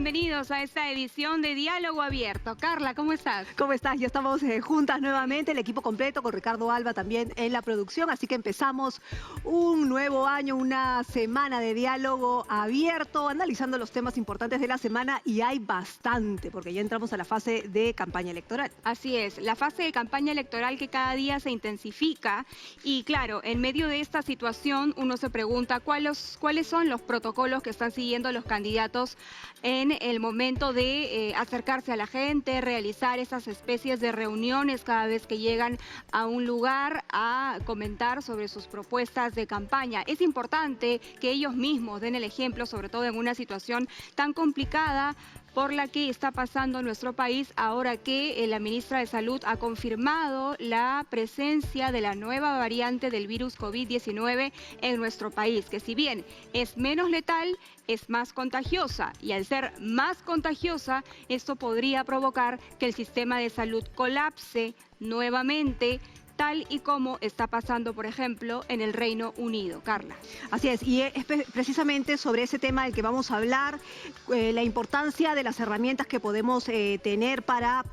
bienvenidos a esta edición de Diálogo Abierto. Carla, ¿cómo estás? ¿Cómo estás? Ya estamos juntas nuevamente, el equipo completo, con Ricardo Alba también en la producción, así que empezamos un nuevo año, una semana de diálogo abierto, analizando los temas importantes de la semana, y hay bastante, porque ya entramos a la fase de campaña electoral. Así es, la fase de campaña electoral que cada día se intensifica y claro, en medio de esta situación uno se pregunta cuáles son los protocolos que están siguiendo los candidatos en el momento de acercarse a la gente, realizar esas especies de reuniones cada vez que llegan a un lugar a comentar sobre sus propuestas de campaña. Es importante que ellos mismos den el ejemplo, sobre todo en una situación tan complicada por la que está pasando nuestro país, ahora que la ministra de Salud ha confirmado la presencia de la nueva variante del virus COVID-19 en nuestro país, que si bien es menos letal, es más contagiosa, y al ser más contagiosa, esto podría provocar que el sistema de salud colapse nuevamente, tal y como está pasando, por ejemplo, en el Reino Unido. Carla. Así es, y es precisamente sobre ese tema del que vamos a hablar, la importancia de las herramientas que podemos tener para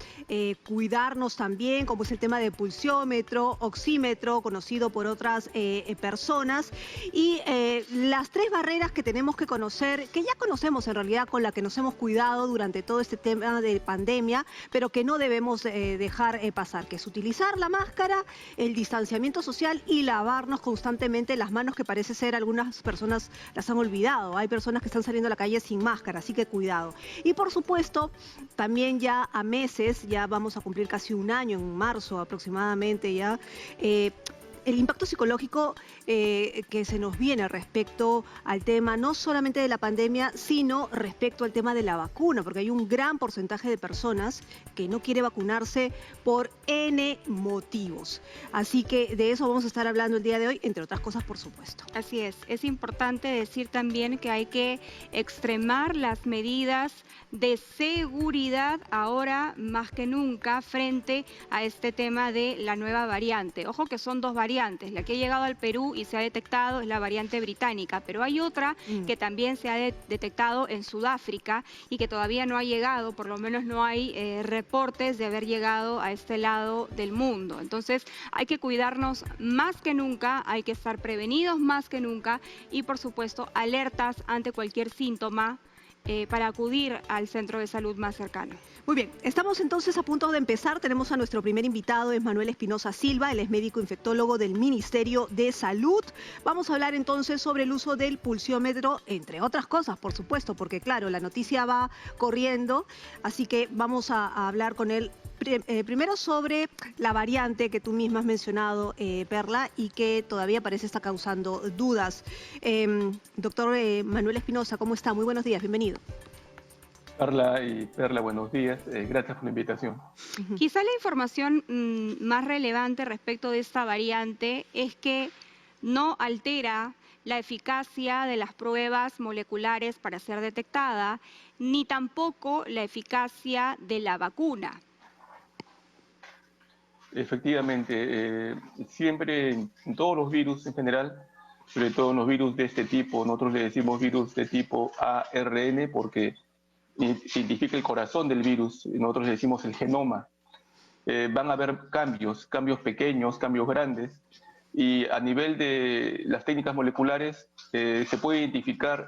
cuidarnos también, como es el tema de pulsiómetro, oxímetro, conocido por otras personas, y las tres barreras que tenemos que conocer, que ya conocemos en realidad, con la que nos hemos cuidado durante todo este tema de pandemia, pero que no debemos dejar pasar, que es utilizar la máscara, el distanciamiento social y lavarnos constantemente las manos, que parece ser algunas personas las han olvidado. Hay personas que están saliendo a la calle sin máscara, así que cuidado. Y por supuesto, también ya a meses, ya vamos a cumplir casi un año, en marzo aproximadamente ya, el impacto psicológico que se nos viene respecto al tema, no solamente de la pandemia, sino respecto al tema de la vacuna, porque hay un gran porcentaje de personas que no quiere vacunarse por N motivos. Así que de eso vamos a estar hablando el día de hoy, entre otras cosas, por supuesto. Así es importante decir también que hay que extremar las medidas de seguridad ahora más que nunca frente a este tema de la nueva variante. Ojo que son dos variantes. La que ha llegado al Perú y se ha detectado es la variante británica, pero hay otra que también se ha detectado en Sudáfrica y que todavía no ha llegado, por lo menos no hay reportes de haber llegado a este lado del mundo. Entonces hay que cuidarnos más que nunca, hay que estar prevenidos más que nunca y por supuesto alertas ante cualquier síntoma para acudir al centro de salud más cercano. Muy bien, estamos entonces a punto de empezar. Tenemos a nuestro primer invitado, es Manuel Espinosa Silva, él es médico infectólogo del Ministerio de Salud. Vamos a hablar entonces sobre el uso del pulsiómetro, entre otras cosas, por supuesto, porque claro, la noticia va corriendo, así que vamos a hablar con él. Primero sobre la variante que tú misma has mencionado, Perla, y que todavía parece estar causando dudas. Doctor Manuel Espinosa, ¿cómo está? Muy buenos días, bienvenido. Carla y Perla, buenos días. Gracias por la invitación. Quizá la información más relevante respecto de esta variante es que no altera la eficacia de las pruebas moleculares para ser detectada, ni tampoco la eficacia de la vacuna. Efectivamente, siempre en todos los virus en general, sobre todo en los virus de este tipo, nosotros le decimos virus de tipo ARN porque significa el corazón del virus, nosotros le decimos el genoma. Van a haber cambios pequeños, cambios grandes, y a nivel de las técnicas moleculares se puede identificar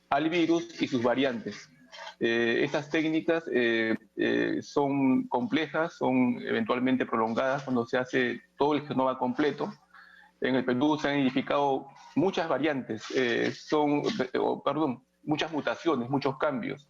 al virus y sus variantes. Estas técnicas son complejas, son eventualmente prolongadas cuando se hace todo el genoma completo. En el Perú se han identificado muchas variantes, muchas mutaciones, muchos cambios.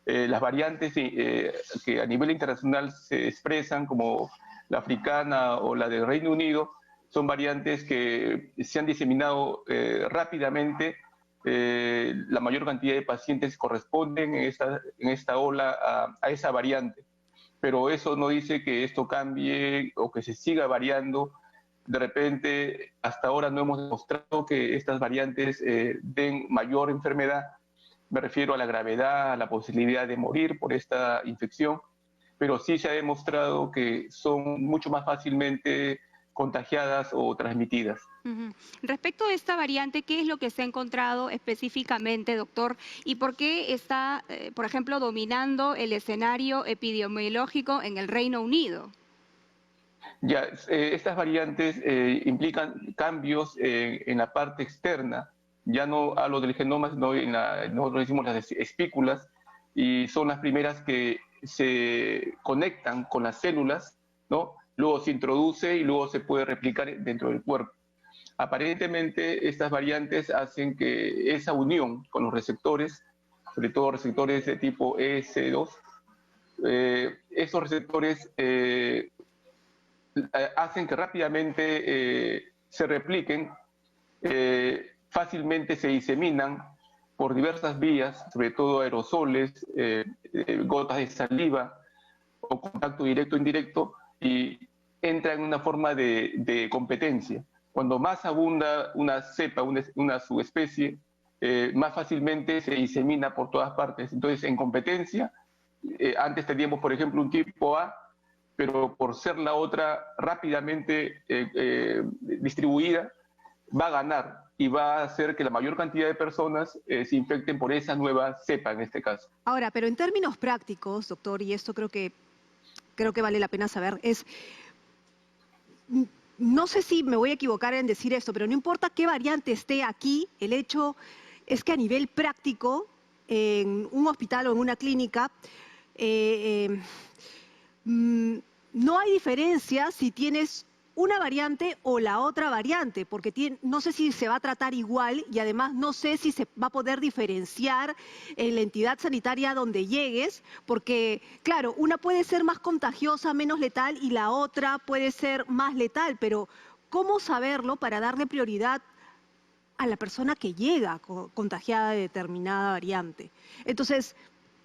Las variantes que a nivel internacional se expresan, como la africana o la del Reino Unido, son variantes que se han diseminado rápidamente. La mayor cantidad de pacientes corresponden en esta ola a esa variante. Pero eso no dice que esto cambie o que se siga variando. De repente, hasta ahora no hemos demostrado que estas variantes den mayor enfermedad. Me refiero a la gravedad, a la posibilidad de morir por esta infección, pero sí se ha demostrado que son mucho más fácilmente contagiadas o transmitidas. Ujú. Respecto a esta variante, ¿qué es lo que se ha encontrado específicamente, doctor? ¿Y por qué está, por ejemplo, dominando el escenario epidemiológico en el Reino Unido? Ya, estas variantes implican cambios en la parte externa. Ya no hablo del genoma, sino nosotros decimos las espículas, y son las primeras que se conectan con las células, ¿no? Luego se introduce y luego se puede replicar dentro del cuerpo. Aparentemente, estas variantes hacen que esa unión con los receptores, sobre todo receptores de tipo ES2, esos receptores hacen que rápidamente se repliquen, fácilmente se diseminan por diversas vías, sobre todo aerosoles, gotas de saliva o contacto directo o indirecto, y entra en una forma de competencia. Cuando más abunda una cepa, una subespecie, más fácilmente se disemina por todas partes. Entonces, en competencia, antes teníamos, por ejemplo, un tipo A, pero por ser la otra rápidamente distribuida, va a ganar y va a hacer que la mayor cantidad de personas se infecten por esa nueva cepa en este caso. Ahora, pero en términos prácticos, doctor, y esto creo que vale la pena saber, es, no sé si me voy a equivocar en decir esto, pero no importa qué variante esté aquí, el hecho es que a nivel práctico, en un hospital o en una clínica, eh, eh, no hay diferencia si tienes una variante o la otra variante, porque no sé si se va a tratar igual y además no sé si se va a poder diferenciar en la entidad sanitaria donde llegues, porque claro, una puede ser más contagiosa, menos letal y la otra puede ser más letal, pero ¿cómo saberlo para darle prioridad a la persona que llega contagiada de determinada variante? Entonces,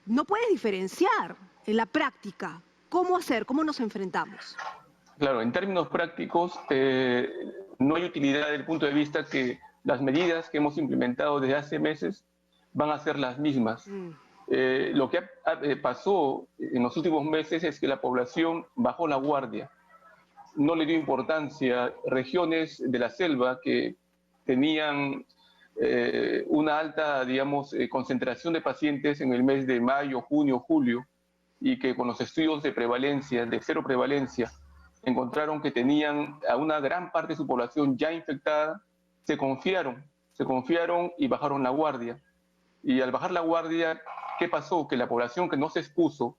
no puedes diferenciar en la práctica. ¿Cómo hacer? ¿Cómo nos enfrentamos? Claro, en términos prácticos, no hay utilidad desde el punto de vista que las medidas que hemos implementado desde hace meses van a ser las mismas. Lo que pasó en los últimos meses es que la población bajó la guardia, no le dio importancia. Regiones de la selva que tenían una alta, digamos, concentración de pacientes en el mes de mayo, junio, julio, y que con los estudios de prevalencia, de cero prevalencia, encontraron que tenían a una gran parte de su población ya infectada, se confiaron y bajaron la guardia. Y al bajar la guardia, ¿qué pasó? Que la población que no se expuso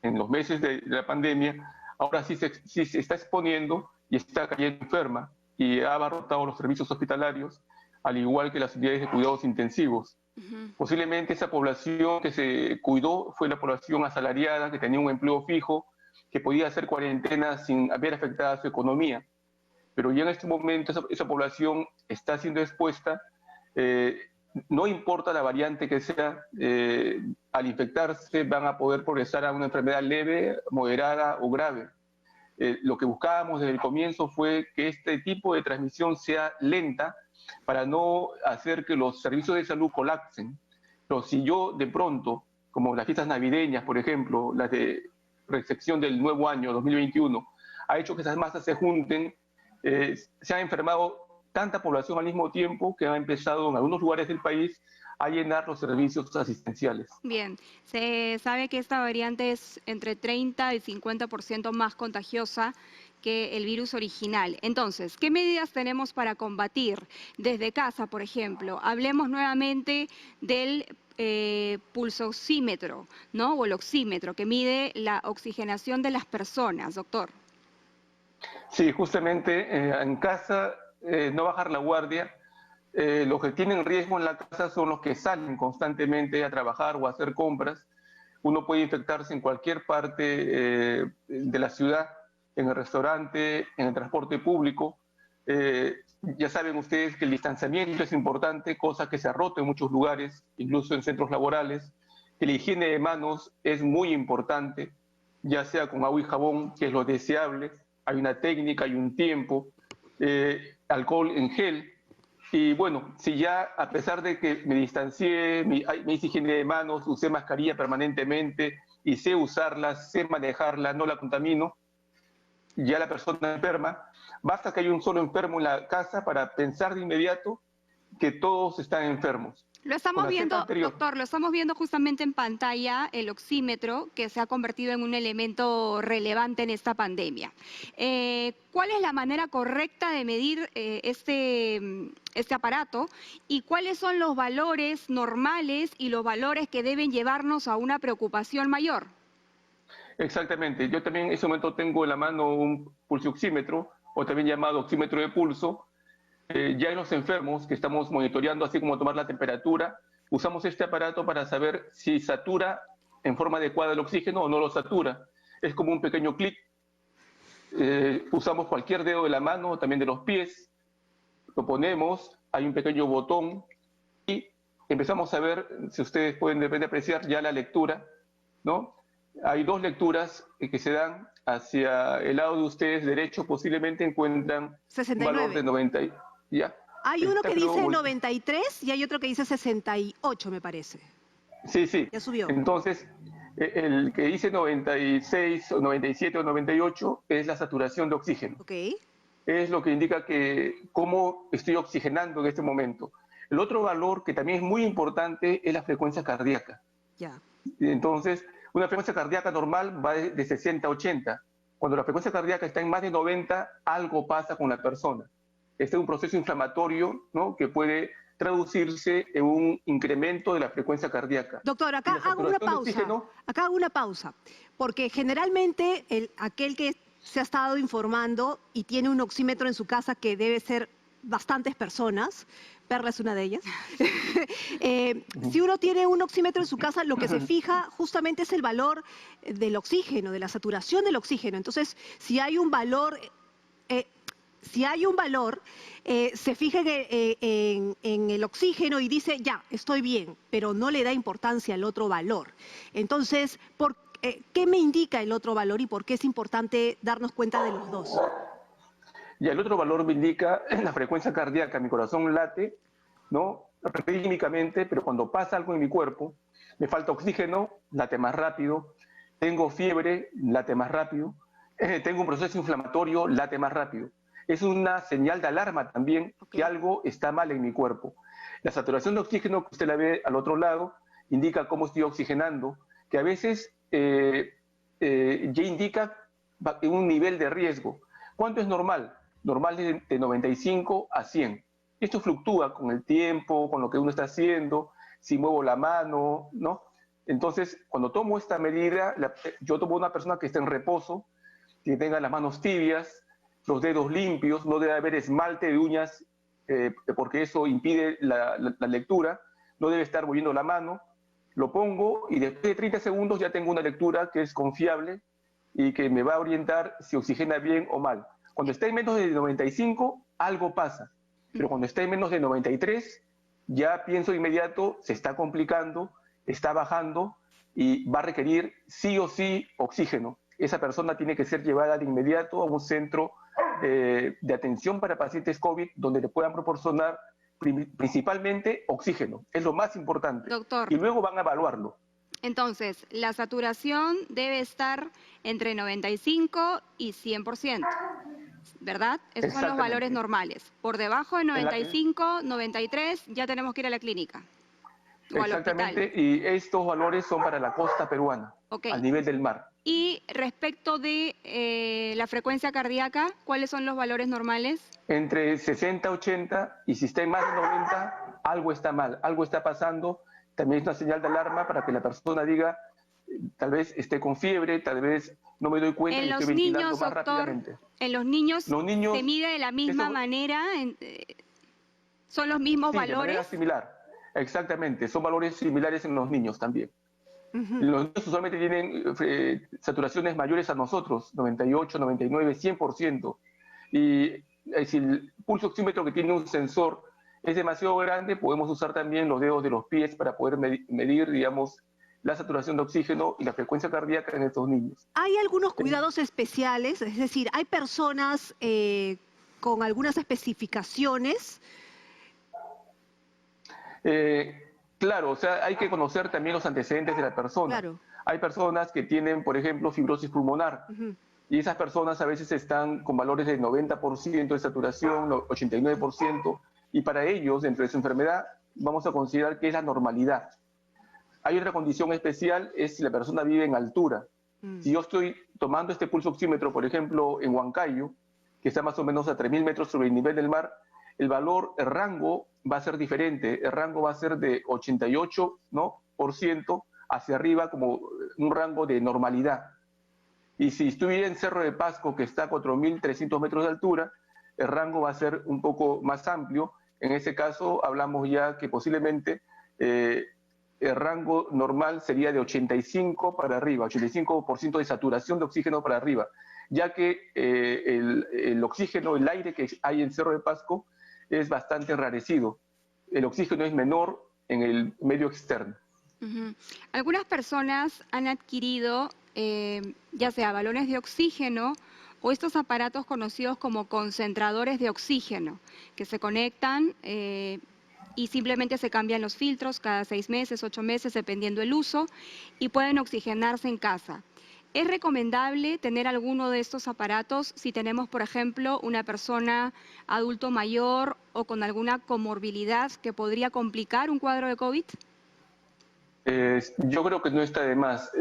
en los meses de la pandemia, ahora sí se está exponiendo y está cayendo enferma y ha abarrotado los servicios hospitalarios, al igual que las unidades de cuidados intensivos. Posiblemente esa población que se cuidó fue la población asalariada, que tenía un empleo fijo, que podía hacer cuarentena sin haber afectado a su economía. Pero ya en este momento esa población está siendo expuesta, no importa la variante que sea, al infectarse van a poder progresar a una enfermedad leve, moderada o grave. Lo que buscábamos desde el comienzo fue que este tipo de transmisión sea lenta para no hacer que los servicios de salud colapsen. Pero si yo de pronto, como las fiestas navideñas, por ejemplo, las de recepción del nuevo año 2021, ha hecho que esas masas se junten, se ha enfermado tanta población al mismo tiempo que ha empezado en algunos lugares del país a llenar los servicios asistenciales. Bien, se sabe que esta variante es entre 30 y 50% más contagiosa que el virus original. Entonces, ¿qué medidas tenemos para combatir desde casa, por ejemplo? Hablemos nuevamente del pulsoxímetro, ¿no? O el oxímetro, que mide la oxigenación de las personas, doctor. Sí, justamente en casa no bajar la guardia. Los que tienen riesgo en la casa son los que salen constantemente a trabajar o a hacer compras. Uno puede infectarse en cualquier parte de la ciudad, en el restaurante, en el transporte público. Ya saben ustedes que el distanciamiento es importante, cosa que se ha roto en muchos lugares, incluso en centros laborales. Que la higiene de manos es muy importante, ya sea con agua y jabón, que es lo deseable. Hay una técnica, hay un tiempo. Alcohol en gel. Y bueno, si ya a pesar de que me distancié, me hice higiene de manos, usé mascarilla permanentemente y sé usarla, sé manejarla, no la contamino, ya la persona enferma, basta que haya un solo enfermo en la casa para pensar de inmediato que todos están enfermos. Lo Con estamos la cepa viendo, anterior. doctor, lo estamos viendo justamente en pantalla, el oxímetro, que se ha convertido en un elemento relevante en esta pandemia. ¿Cuál es la manera correcta de medir este aparato y cuáles son los valores normales y los valores que deben llevarnos a una preocupación mayor? Exactamente. Yo también en ese momento tengo en la mano un pulsioxímetro, o también llamado oxímetro de pulso. Ya en los enfermos que estamos monitoreando, así como tomar la temperatura, usamos este aparato para saber si satura en forma adecuada el oxígeno o no lo satura. Es como un pequeño clic. Usamos cualquier dedo de la mano, también de los pies, lo ponemos, hay un pequeño botón y empezamos a ver, si ustedes pueden de repente apreciar ya la lectura, ¿no? Hay dos lecturas que se dan hacia el lado de ustedes derecho, posiblemente encuentran un valor 69. de 90. ¿Ya? Hay uno Está, que creo, dice 93 y hay otro que dice 68, me parece. sí, sí. Ya subió. Entonces, el que dice 96 o 97 o 98 es la saturación de oxígeno. Ok, Es lo que indica que cómo estoy oxigenando en este momento. El otro valor que también es muy importante es la frecuencia cardíaca. ya. Entonces, una frecuencia cardíaca normal va de 60 a 80. Cuando la frecuencia cardíaca está en más de 90, algo pasa con la persona. Este es un proceso inflamatorio, ¿no?, que puede traducirse en un incremento de la frecuencia cardíaca. Doctor, Y acá la hago una saturación de pausa. oxígeno, Acá hago una pausa. Porque generalmente aquel que se ha estado informando y tiene un oxímetro en su casa que debe ser bastantes personas, Perla es una de ellas. Si uno tiene un oxímetro en su casa, lo que se fija justamente es el valor del oxígeno, de la saturación del oxígeno. Entonces, si hay un valor, se fija en el oxígeno y dice, ya, estoy bien, pero no le da importancia al otro valor. Entonces, ¿qué me indica el otro valor y por qué es importante darnos cuenta de los dos? y el otro valor me indica la frecuencia cardíaca. Mi corazón late, ¿no?, rítmicamente, pero cuando pasa algo en mi cuerpo, me falta oxígeno, late más rápido, tengo fiebre, late más rápido, tengo un proceso inflamatorio, late más rápido. Es una señal de alarma también que algo está mal en mi cuerpo. La saturación de oxígeno que usted la ve al otro lado indica cómo estoy oxigenando, que a veces ya indica un nivel de riesgo. ¿Cuánto es normal? Normal de 95 a 100. Esto fluctúa con el tiempo, con lo que uno está haciendo, si muevo la mano, ¿no? Entonces, cuando tomo esta medida, yo tomo una persona que esté en reposo, que tenga las manos tibias, los dedos limpios, no debe haber esmalte de uñas, porque eso impide la lectura, no debe estar moviendo la mano, lo pongo y después de 30 segundos ya tengo una lectura que es confiable y que me va a orientar si oxigena bien o mal. Cuando está en menos de 95, algo pasa, pero cuando está en menos de 93, ya pienso de inmediato, se está complicando, está bajando y va a requerir sí o sí oxígeno. Esa persona tiene que ser llevada de inmediato a un centro de atención para pacientes COVID donde le puedan proporcionar principalmente oxígeno. Es lo más importante. Doctor, Y luego van a evaluarlo. entonces, la saturación debe estar entre 95 y 100%, ¿verdad? Esos son los valores Exactamente. normales. Por debajo de 95, 93, ya tenemos que ir a la clínica o al hospital. Exactamente, y estos valores son para la costa peruana, Ok. al nivel del mar. Y respecto de la frecuencia cardíaca, ¿cuáles son los valores normales? Entre 60 y 80, y si está en más de 90, algo está mal, algo está pasando. También es una señal de alarma para que la persona diga, tal vez esté con fiebre, tal vez no me doy cuenta y En estoy los ventilando niños, más doctor, rápidamente. en los niños Los niños, se mide de la misma eso, manera, son los mismos sí, de valores. manera similar. Exactamente, son valores similares en los niños también. Los niños usualmente tienen saturaciones mayores a nosotros, 98, 99, 100%. Y si el pulso oxímetro que tiene un sensor es demasiado grande, podemos usar también los dedos de los pies para poder medir, digamos, la saturación de oxígeno y la frecuencia cardíaca en estos niños. ¿Hay algunos cuidados especiales? Es decir, ¿hay personas con algunas especificaciones? Claro, o sea, hay que conocer también los antecedentes de la persona. Claro. Hay personas que tienen, por ejemplo, fibrosis pulmonar, Y esas personas a veces están con valores de 90% de saturación, 89%, y para ellos, dentro de su enfermedad, vamos a considerar que es la normalidad. Hay otra condición especial, es si la persona vive en altura. Si yo estoy tomando este pulso oxímetro, por ejemplo, en Huancayo, que está más o menos a 3.000 metros sobre el nivel del mar, el valor, el rango va a ser diferente. El rango va a ser de 88%, ¿no?, por ciento hacia arriba, como un rango de normalidad. Y si estuviera en Cerro de Pasco, que está a 4.300 metros de altura, el rango va a ser un poco más amplio. En ese caso, hablamos ya que posiblemente el rango normal sería de 85 para arriba, 85% de saturación de oxígeno para arriba, ya que el oxígeno, el aire que hay en Cerro de Pasco es bastante enrarecido. El oxígeno es menor en el medio externo. Algunas personas han adquirido ya sea balones de oxígeno o estos aparatos conocidos como concentradores de oxígeno, que se conectan y simplemente se cambian los filtros cada 6 meses, 8 meses, dependiendo el uso, y pueden oxigenarse en casa. ¿Es recomendable tener alguno de estos aparatos si tenemos, por ejemplo, una persona adulto mayor o con alguna comorbilidad que podría complicar un cuadro de COVID? Yo creo que no está de más,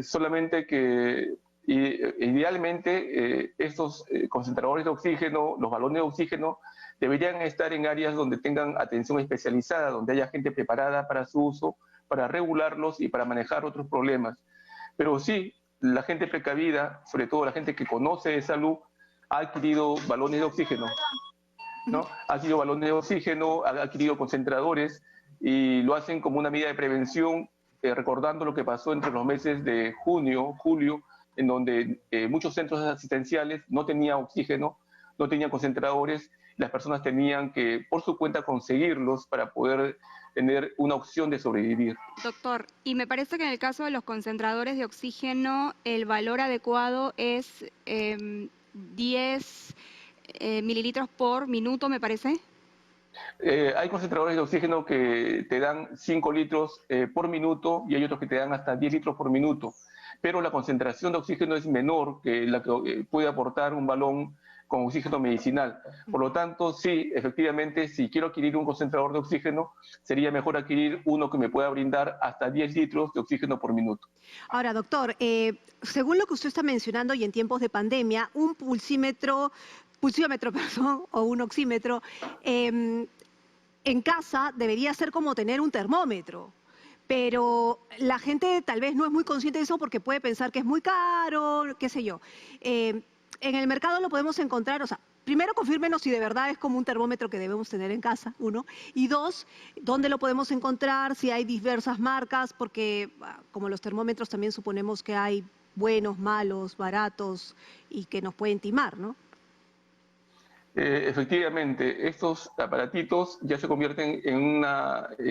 solamente que idealmente estos concentradores de oxígeno, los balones de oxígeno, deberían estar en áreas donde tengan atención especializada, donde haya gente preparada para su uso, para regularlos y para manejar otros problemas. Pero sí, la gente precavida, sobre todo la gente que conoce de salud, ha adquirido balones de oxígeno, ¿no? Ha adquirido balones de oxígeno, ha adquirido concentradores y lo hacen como una medida de prevención, recordando lo que pasó entre los meses de junio, julio, en donde muchos centros asistenciales no tenían oxígeno, no tenían concentradores, las personas tenían que por su cuenta conseguirlos para poder tener una opción de sobrevivir. Doctor, y me parece que en el caso de los concentradores de oxígeno, el valor adecuado es 10 mililitros por minuto, me parece. Hay concentradores de oxígeno que te dan 5 litros por minuto y hay otros que te dan hasta 10 litros por minuto, pero la concentración de oxígeno es menor que la que puede aportar un balón con oxígeno medicinal. Por lo tanto, sí, efectivamente, si quiero adquirir un concentrador de oxígeno, sería mejor adquirir uno que me pueda brindar hasta 10 litros de oxígeno por minuto. Ahora, doctor, según lo que usted está mencionando y en tiempos de pandemia, un pulsímetro, perdón, o un oxímetro, en casa debería ser como tener un termómetro. Pero la gente tal vez no es muy consciente de eso porque puede pensar que es muy caro, qué sé yo. En el mercado lo podemos encontrar, o sea, primero confírmenos si de verdad es como un termómetro que debemos tener en casa, uno. Y dos, ¿dónde lo podemos encontrar? Si hay diversas marcas, porque como los termómetros también suponemos que hay buenos, malos, baratos y que nos pueden timar, ¿no? Efectivamente, estos aparatitos ya se convierten en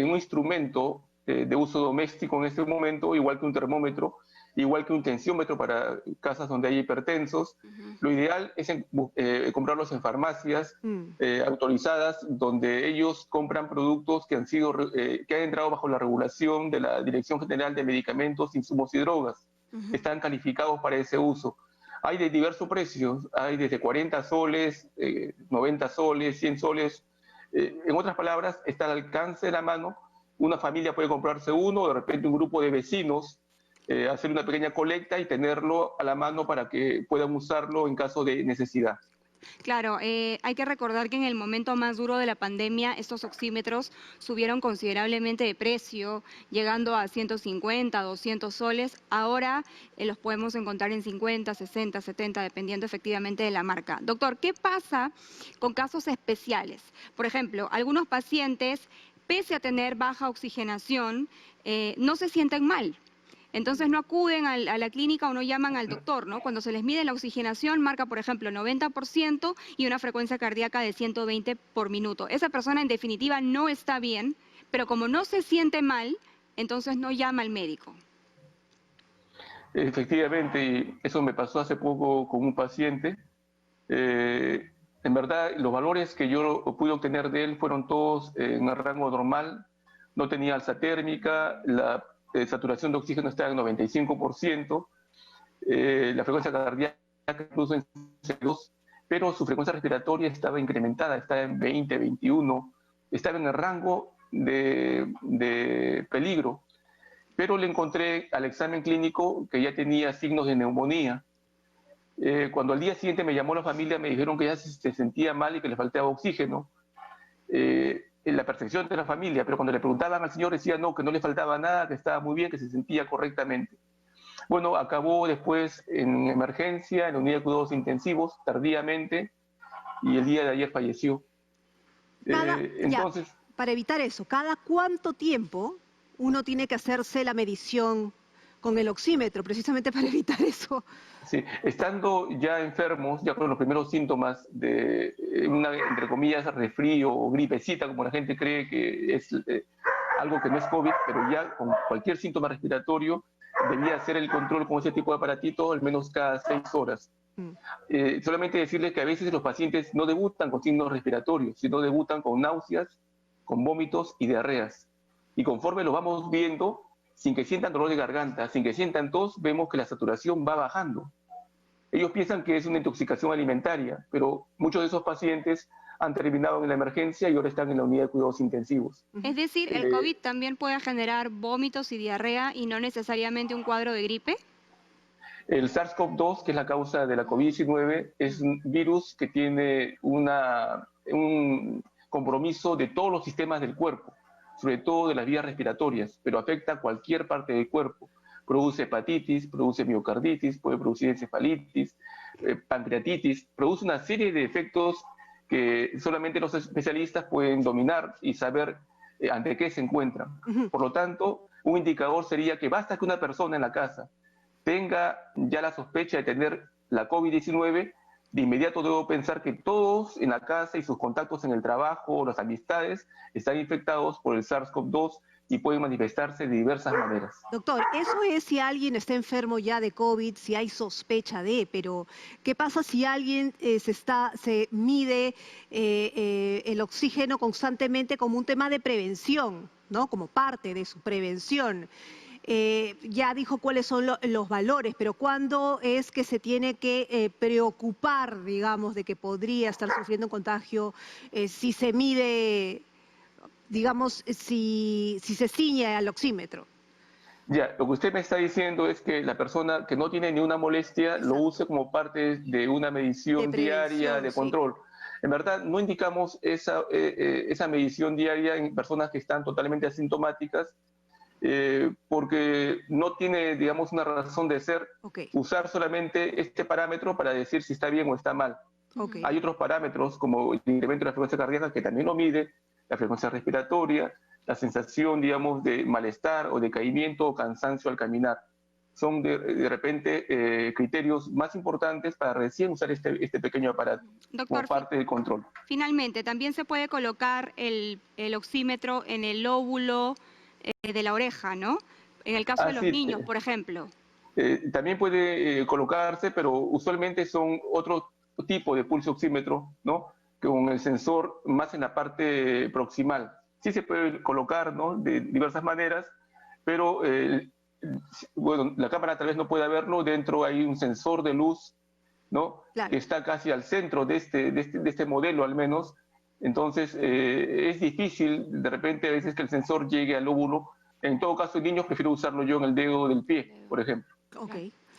un instrumento de uso doméstico en este momento, igual que un termómetro, igual que un tensiómetro para casas donde hay hipertensos. Lo ideal es comprarlos en farmacias autorizadas, donde ellos compran productos que han entrado bajo la regulación de la Dirección General de Medicamentos, Insumos y Drogas. Están calificados para ese uso. Hay de diversos precios, hay desde 40 soles, 90 soles, 100 soles. En otras palabras, está al alcance de la mano. Una familia puede comprarse uno, de repente un grupo de vecinos, hacer una pequeña colecta y tenerlo a la mano para que puedan usarlo en caso de necesidad. Claro, hay que recordar que en el momento más duro de la pandemia, estos oxímetros subieron considerablemente de precio, llegando a 150, 200 soles. Ahora los podemos encontrar en 50, 60, 70, dependiendo efectivamente de la marca. Doctor, ¿qué pasa con casos especiales? Por ejemplo, algunos pacientes, pese a tener baja oxigenación, no se sienten mal. Entonces no acuden a la clínica o no llaman al doctor, ¿no? Cuando se les mide la oxigenación, marca, por ejemplo, 90% y una frecuencia cardíaca de 120 por minuto. Esa persona, en definitiva, no está bien, pero como no se siente mal, entonces no llama al médico. Efectivamente, y eso me pasó hace poco con un paciente. En verdad, los valores que yo pude obtener de él fueron todos en el rango normal. No tenía alza térmica, saturación de oxígeno estaba en 95%, la frecuencia cardíaca incluso en C2, pero su frecuencia respiratoria estaba incrementada, estaba en 20, 21, estaba en el rango de peligro. Pero le encontré al examen clínico que ya tenía signos de neumonía. Cuando al día siguiente me llamó la familia, me dijeron que ya se sentía mal y que le faltaba oxígeno. En la percepción de la familia, pero cuando le preguntaban al señor decía no, que no le faltaba nada, que estaba muy bien, que se sentía correctamente. Bueno, acabó después en emergencia, en la unidad de cuidados intensivos, tardíamente, y el día de ayer falleció. Entonces, para evitar eso, ¿cada cuánto tiempo uno tiene que hacerse la medición con el oxímetro, precisamente para evitar eso? Sí, estando ya enfermos, ya con los primeros síntomas de una, entre comillas, resfrío o gripecita, como la gente cree que es algo que no es COVID, pero ya con cualquier síntoma respiratorio, debía hacer el control con ese tipo de aparatito al menos cada 6 horas. Solamente decirles que a veces los pacientes no debutan con signos respiratorios, sino debutan con náuseas, con vómitos y diarreas. Y conforme lo vamos viendo, sin que sientan dolor de garganta, sin que sientan tos, vemos que la saturación va bajando. Ellos piensan que es una intoxicación alimentaria, pero muchos de esos pacientes han terminado en la emergencia y ahora están en la unidad de cuidados intensivos. Es decir, ¿el COVID también puede generar vómitos y diarrea y no necesariamente un cuadro de gripe? El SARS-CoV-2, que es la causa de la COVID-19, es un virus que tiene un compromiso de todos los sistemas del cuerpo, sobre todo de las vías respiratorias, pero afecta a cualquier parte del cuerpo. Produce hepatitis, produce miocarditis, puede producir encefalitis, pancreatitis, produce una serie de efectos que solamente los especialistas pueden dominar y saber ante qué se encuentran. Por lo tanto, un indicador sería que basta que una persona en la casa tenga ya la sospecha de tener la COVID-19, de inmediato debo pensar que todos en la casa y sus contactos en el trabajo, las amistades, están infectados por el SARS-CoV-2 y pueden manifestarse de diversas maneras. Doctor, eso es si alguien está enfermo ya de COVID, si hay sospecha de, pero ¿qué pasa si alguien se mide el oxígeno constantemente como un tema de prevención, ¿no? Como parte de su prevención? Ya dijo cuáles son los valores, pero ¿cuándo es que se tiene que preocupar, digamos, de que podría estar sufriendo un contagio si se mide, digamos, si se ciñe al oxímetro? Ya, lo que usted me está diciendo es que la persona que no tiene ni una molestia lo use como parte de una medición diaria de control. Sí. En verdad, no indicamos esa medición diaria en personas que están totalmente asintomáticas, porque no tiene, digamos, una razón de ser usar solamente este parámetro para decir si está bien o está mal. Hay otros parámetros, como el incremento de la frecuencia cardíaca, que también lo mide, la frecuencia respiratoria, la sensación, digamos, de malestar o decaimiento o cansancio al caminar. Son de repente criterios más importantes para recién usar este pequeño aparato. Doctor, como parte del control. Finalmente, también se puede colocar el oxímetro en el lóbulo de la oreja, ¿no? En el caso de los niños, por ejemplo. También puede colocarse, pero usualmente son otro tipo de pulso oxímetro, ¿no? Con el sensor más en la parte proximal. Sí se puede colocar, ¿no? De diversas maneras, pero bueno, la cámara tal vez no pueda verlo. Dentro hay un sensor de luz, ¿no? Claro. Que está casi al centro de este modelo, al menos. Entonces, es difícil de repente a veces que el sensor llegue al lóbulo. En todo caso, en niños prefiero usarlo yo en el dedo del pie, por ejemplo.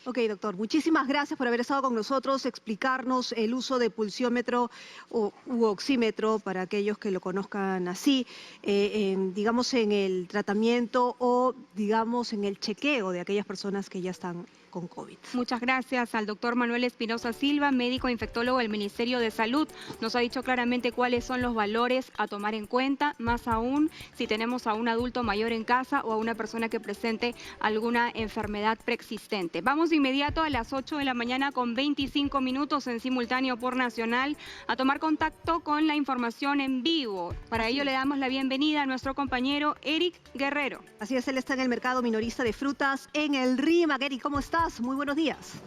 Ok, doctor. Muchísimas gracias por haber estado con nosotros, explicarnos el uso de pulsiómetro u oxímetro, para aquellos que lo conozcan así, digamos en el tratamiento o digamos en el chequeo de aquellas personas que ya están con COVID. Muchas gracias al doctor Manuel Espinosa Silva, médico infectólogo del Ministerio de Salud. Nos ha dicho claramente cuáles son los valores a tomar en cuenta, más aún si tenemos a un adulto mayor en casa o a una persona que presente alguna enfermedad preexistente. Vamos de inmediato a las 8 de la mañana con 25 minutos en simultáneo por Nacional a tomar contacto con la información en vivo. Para ello le damos la bienvenida a nuestro compañero Eric Guerrero. Así es, él está en el mercado minorista de frutas en el RIMAC. Eric, ¿cómo estás? Muy buenos días.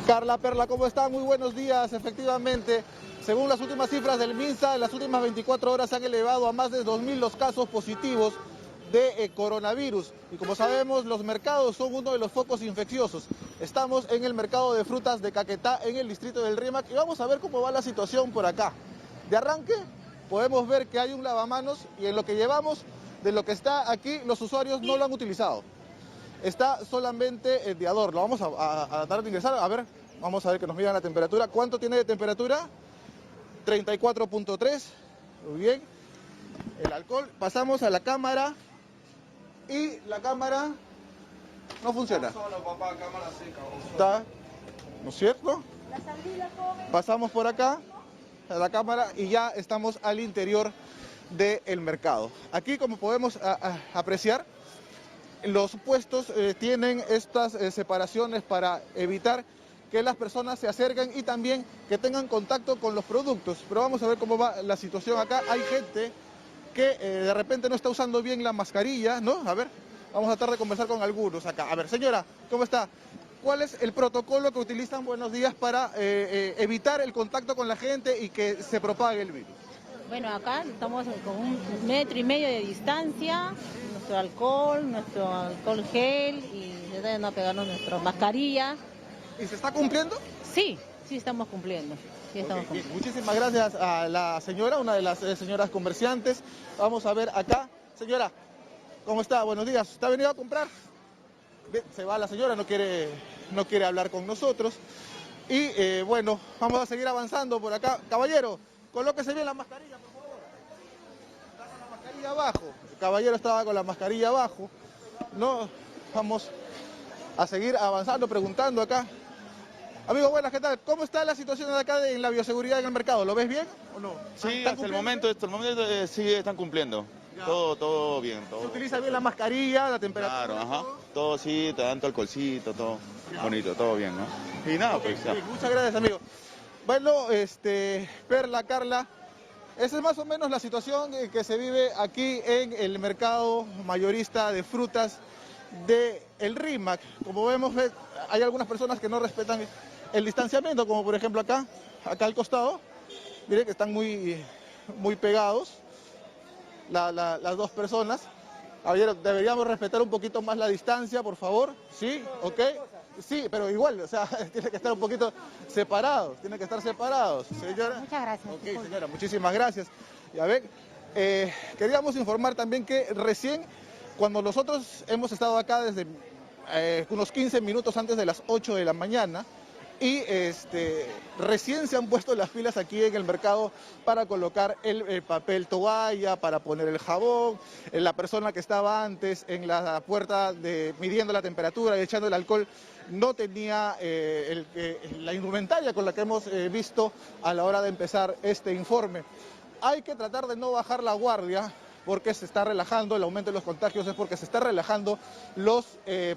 Carla, Perla, ¿cómo están? Muy buenos días. Efectivamente, según las últimas cifras del MINSA, en las últimas 24 horas se han elevado a más de 2.000 los casos positivos de coronavirus. Y como sabemos, los mercados son uno de los focos infecciosos. Estamos en el mercado de frutas de Caquetá, en el distrito del Rímac, y vamos a ver cómo va la situación por acá. De arranque, podemos ver que hay un lavamanos y en lo que llevamos, de lo que está aquí, los usuarios no lo han utilizado. Está solamente el de adorno. Lo vamos a tratar de ingresar. A ver, vamos a ver que nos midan la temperatura. ¿Cuánto tiene de temperatura? 34.3. Muy bien. El alcohol. Pasamos a la cámara. Y la cámara no funciona. Está, ¿no es cierto? Pasamos por acá a la cámara y ya estamos al interior del mercado. Aquí, como podemos apreciar, los puestos tienen estas separaciones para evitar que las personas se acerquen y también que tengan contacto con los productos. Pero vamos a ver cómo va la situación acá. Hay gente que de repente no está usando bien la mascarilla, ¿no? A ver, vamos a tratar de conversar con algunos acá. A ver, señora, ¿cómo está? ¿Cuál es el protocolo que utilizan, buenos días, para evitar el contacto con la gente y que se propague el virus? Bueno, acá estamos con 1,5 metros de distancia, nuestro alcohol gel y no pegarnos nuestra mascarilla. ¿Y se está cumpliendo? Sí, estamos cumpliendo. Sí, estamos cumpliendo. Muchísimas gracias a la señora, una de las señoras comerciantes. Vamos a ver acá. Señora, ¿cómo está? Buenos días. ¿Usted ha venido a comprar? Se va la señora, no quiere hablar con nosotros. Y bueno, vamos a seguir avanzando por acá. Caballero, colóquese bien la mascarilla, por favor. Está con la mascarilla abajo. El caballero estaba con la mascarilla abajo. No, vamos a seguir avanzando, preguntando acá. Amigo, buenas, ¿qué tal? ¿Cómo está la situación de acá en la bioseguridad en el mercado? ¿Lo ves bien o no? Sí, hasta el momento sí están cumpliendo. Todo bien. Todo. ¿Se utiliza bien la mascarilla, la temperatura? Claro, ajá. Todo sí, tanto alcoholcito, todo bonito, todo bien, ¿no? Y nada, pues ya. Muchas gracias, amigo. Bueno, Perla, Carla, esa es más o menos la situación que se vive aquí en el mercado mayorista de frutas de El Rímac. Como vemos, hay algunas personas que no respetan el distanciamiento, como por ejemplo acá al costado. Miren que están muy pegados las dos personas. Caballero, deberíamos respetar un poquito más la distancia, por favor. ¿Sí? ¿Ok? Sí, pero igual, o sea, tiene que estar un poquito separados, Señora. Muchas gracias. Ok, señora, muchísimas gracias. Ya ven, queríamos informar también que recién, cuando nosotros hemos estado acá desde unos 15 minutos antes de las 8 de la mañana, y recién se han puesto las filas aquí en el mercado para colocar el papel toalla, para poner el jabón. La persona que estaba antes en la puerta midiendo la temperatura y echando el alcohol no tenía la indumentaria con la que hemos visto a la hora de empezar este informe. Hay que tratar de no bajar la guardia, porque se está relajando, el aumento de los contagios es porque se está relajando los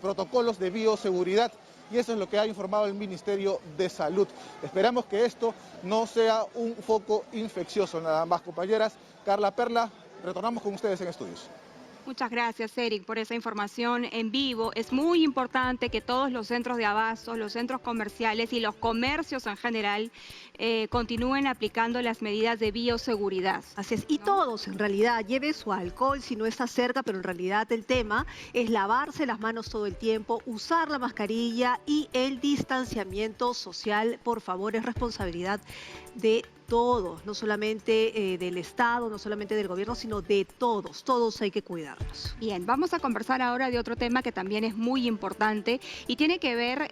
protocolos de bioseguridad. Y eso es lo que ha informado el Ministerio de Salud. Esperamos que esto no sea un foco infeccioso nada más, compañeras. Carla, Perla, retornamos con ustedes en estudios. Muchas gracias, Eric, por esa información en vivo. Es muy importante que todos los centros de abasto, los centros comerciales y los comercios en general continúen aplicando las medidas de bioseguridad. Así es, y todos en realidad lleven su alcohol si no está cerca, pero en realidad el tema es lavarse las manos todo el tiempo, usar la mascarilla y el distanciamiento social, por favor, es responsabilidad de todos, no solamente del Estado, no solamente del gobierno, sino de todos hay que cuidarnos. Bien, vamos a conversar ahora de otro tema que también es muy importante y tiene que ver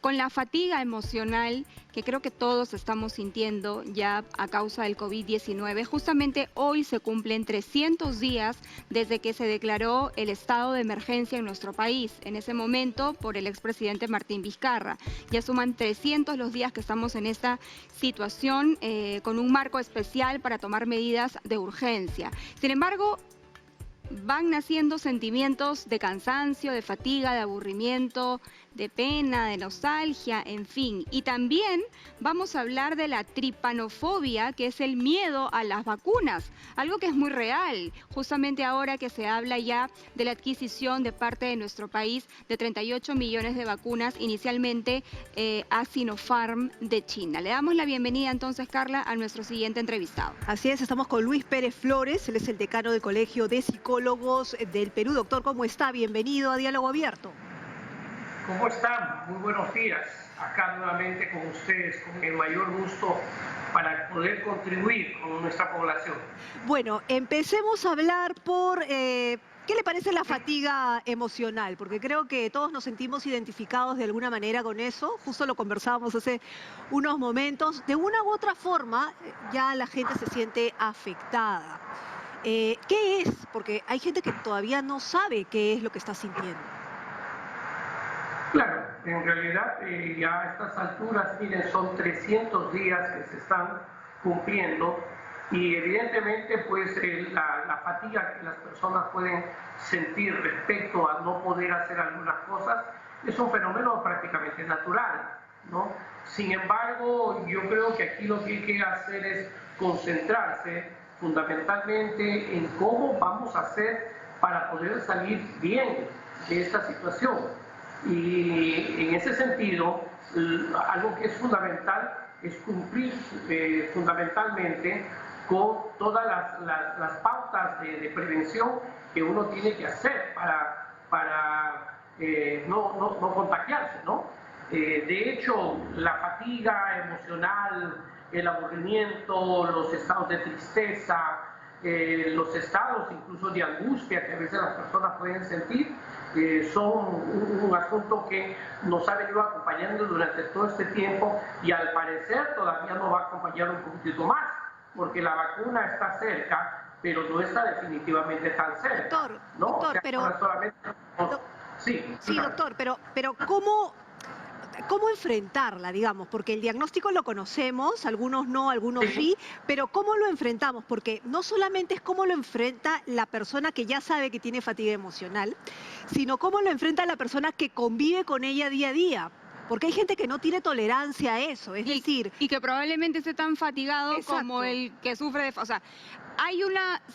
con la fatiga emocional que creo que todos estamos sintiendo ya a causa del COVID-19. Justamente hoy se cumplen 300 días desde que se declaró el estado de emergencia en nuestro país, en ese momento por el expresidente Martín Vizcarra. Ya suman 300 los días que estamos en esta situación con un marco especial para tomar medidas de urgencia. Sin embargo, van naciendo sentimientos de cansancio, de fatiga, de aburrimiento, de pena, de nostalgia, en fin. Y también vamos a hablar de la tripanofobia, que es el miedo a las vacunas, algo que es muy real, justamente ahora que se habla ya de la adquisición de parte de nuestro país de 38 millones de vacunas, inicialmente a Sinopharm de China. Le damos la bienvenida entonces, Carla, a nuestro siguiente entrevistado. Así es, estamos con Luis Pérez Flores, él es el decano del Colegio de Psicólogos del Perú. Doctor, ¿cómo está? Bienvenido a Diálogo Abierto. ¿Cómo están? Muy buenos días. Acá nuevamente con ustedes, con el mayor gusto para poder contribuir con nuestra población. Bueno, empecemos a hablar por... ¿qué le parece la fatiga emocional? Porque creo que todos nos sentimos identificados de alguna manera con eso. Justo lo conversábamos hace unos momentos. De una u otra forma, ya la gente se siente afectada. ¿Qué es? Porque hay gente que todavía no sabe qué es lo que está sintiendo. Claro, en realidad ya a estas alturas, miren, son 300 días que se están cumpliendo y evidentemente pues la fatiga que las personas pueden sentir respecto a no poder hacer algunas cosas es un fenómeno prácticamente natural, ¿no? Sin embargo, yo creo que aquí lo que hay que hacer es concentrarse fundamentalmente en cómo vamos a hacer para poder salir bien de esta situación. Y en ese sentido, algo que es fundamental es cumplir fundamentalmente con todas las pautas de prevención que uno tiene que hacer para no contagiarse, ¿no? De hecho, la fatiga emocional, el aburrimiento, los estados de tristeza, los estados incluso de angustia que a veces las personas pueden sentir, son un asunto que nos ha venido acompañando durante todo este tiempo y al parecer todavía nos va a acompañar un poquito más, porque la vacuna está cerca, pero no está definitivamente tan cerca. Doctor, ¿no? doctor, o sea, pero... solamente... Sí, doctor, pero ¿cómo enfrentarla, digamos? Porque el diagnóstico lo conocemos, algunos no, algunos sí, pero ¿cómo lo enfrentamos? Porque no solamente es cómo lo enfrenta la persona que ya sabe que tiene fatiga emocional, sino cómo lo enfrenta la persona que convive con ella día a día. Porque hay gente que no tiene tolerancia a eso, es decir... Y que probablemente esté tan fatigado Exacto. como el que sufre de... O sea,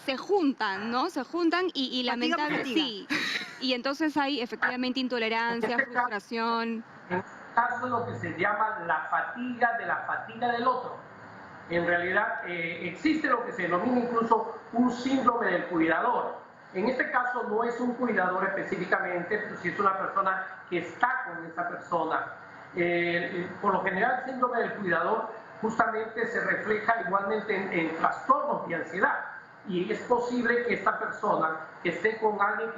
se juntan, ¿no? Se juntan y lamentablemente... Sí, y entonces hay efectivamente intolerancia, frustración... En este caso es lo que se llama la fatiga del otro. En realidad existe lo que se denomina incluso un síndrome del cuidador. En este caso no es un cuidador específicamente, pero sí es una persona que está con esa persona. Por lo general el síndrome del cuidador justamente se refleja igualmente en trastornos de ansiedad. Y es posible que esta persona que esté con alguien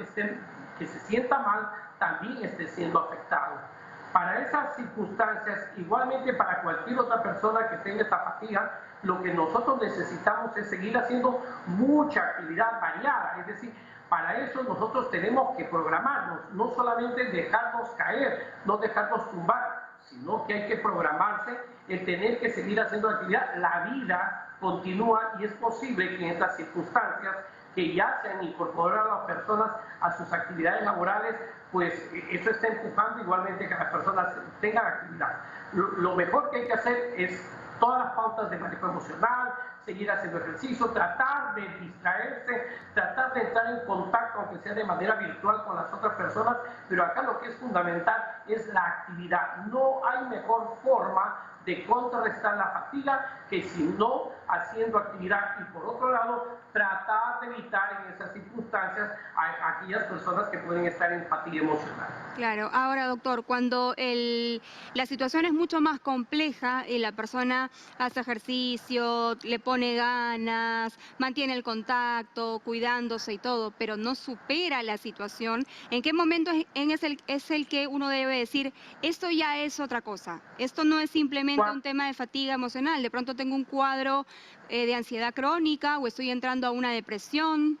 que se sienta mal también esté siendo afectado. Para esas circunstancias, igualmente para cualquier otra persona que tenga esta fatiga, lo que nosotros necesitamos es seguir haciendo mucha actividad variada, es decir, para eso nosotros tenemos que programarnos, no solamente dejarnos caer, no dejarnos tumbar, sino que hay que programarse el tener que seguir haciendo actividad. La vida continúa y es posible que en estas circunstancias que ya se han incorporado a las personas a sus actividades laborales, pues eso está empujando igualmente que las personas tengan actividad. Lo mejor que hay que hacer es todas las pautas de manejo emocional, seguir haciendo ejercicio, tratar de distraerse, tratar de entrar en contacto, aunque sea de manera virtual, con las otras personas, pero acá lo que es fundamental es la actividad. No hay mejor forma de contrarrestar la fatiga que si no haciendo actividad y por otro lado tratar de evitar en esas circunstancias a aquellas personas que pueden estar en fatiga emocional. Claro, ahora doctor, cuando la situación es mucho más compleja y la persona hace ejercicio, le pone ganas, mantiene el contacto, cuidándose y todo, pero no supera la situación, ¿en qué momento es el que uno debe decir, esto ya es otra cosa, esto no es simplemente un tema de fatiga emocional, de pronto tengo un cuadro de ansiedad crónica o estoy entrando a una depresión?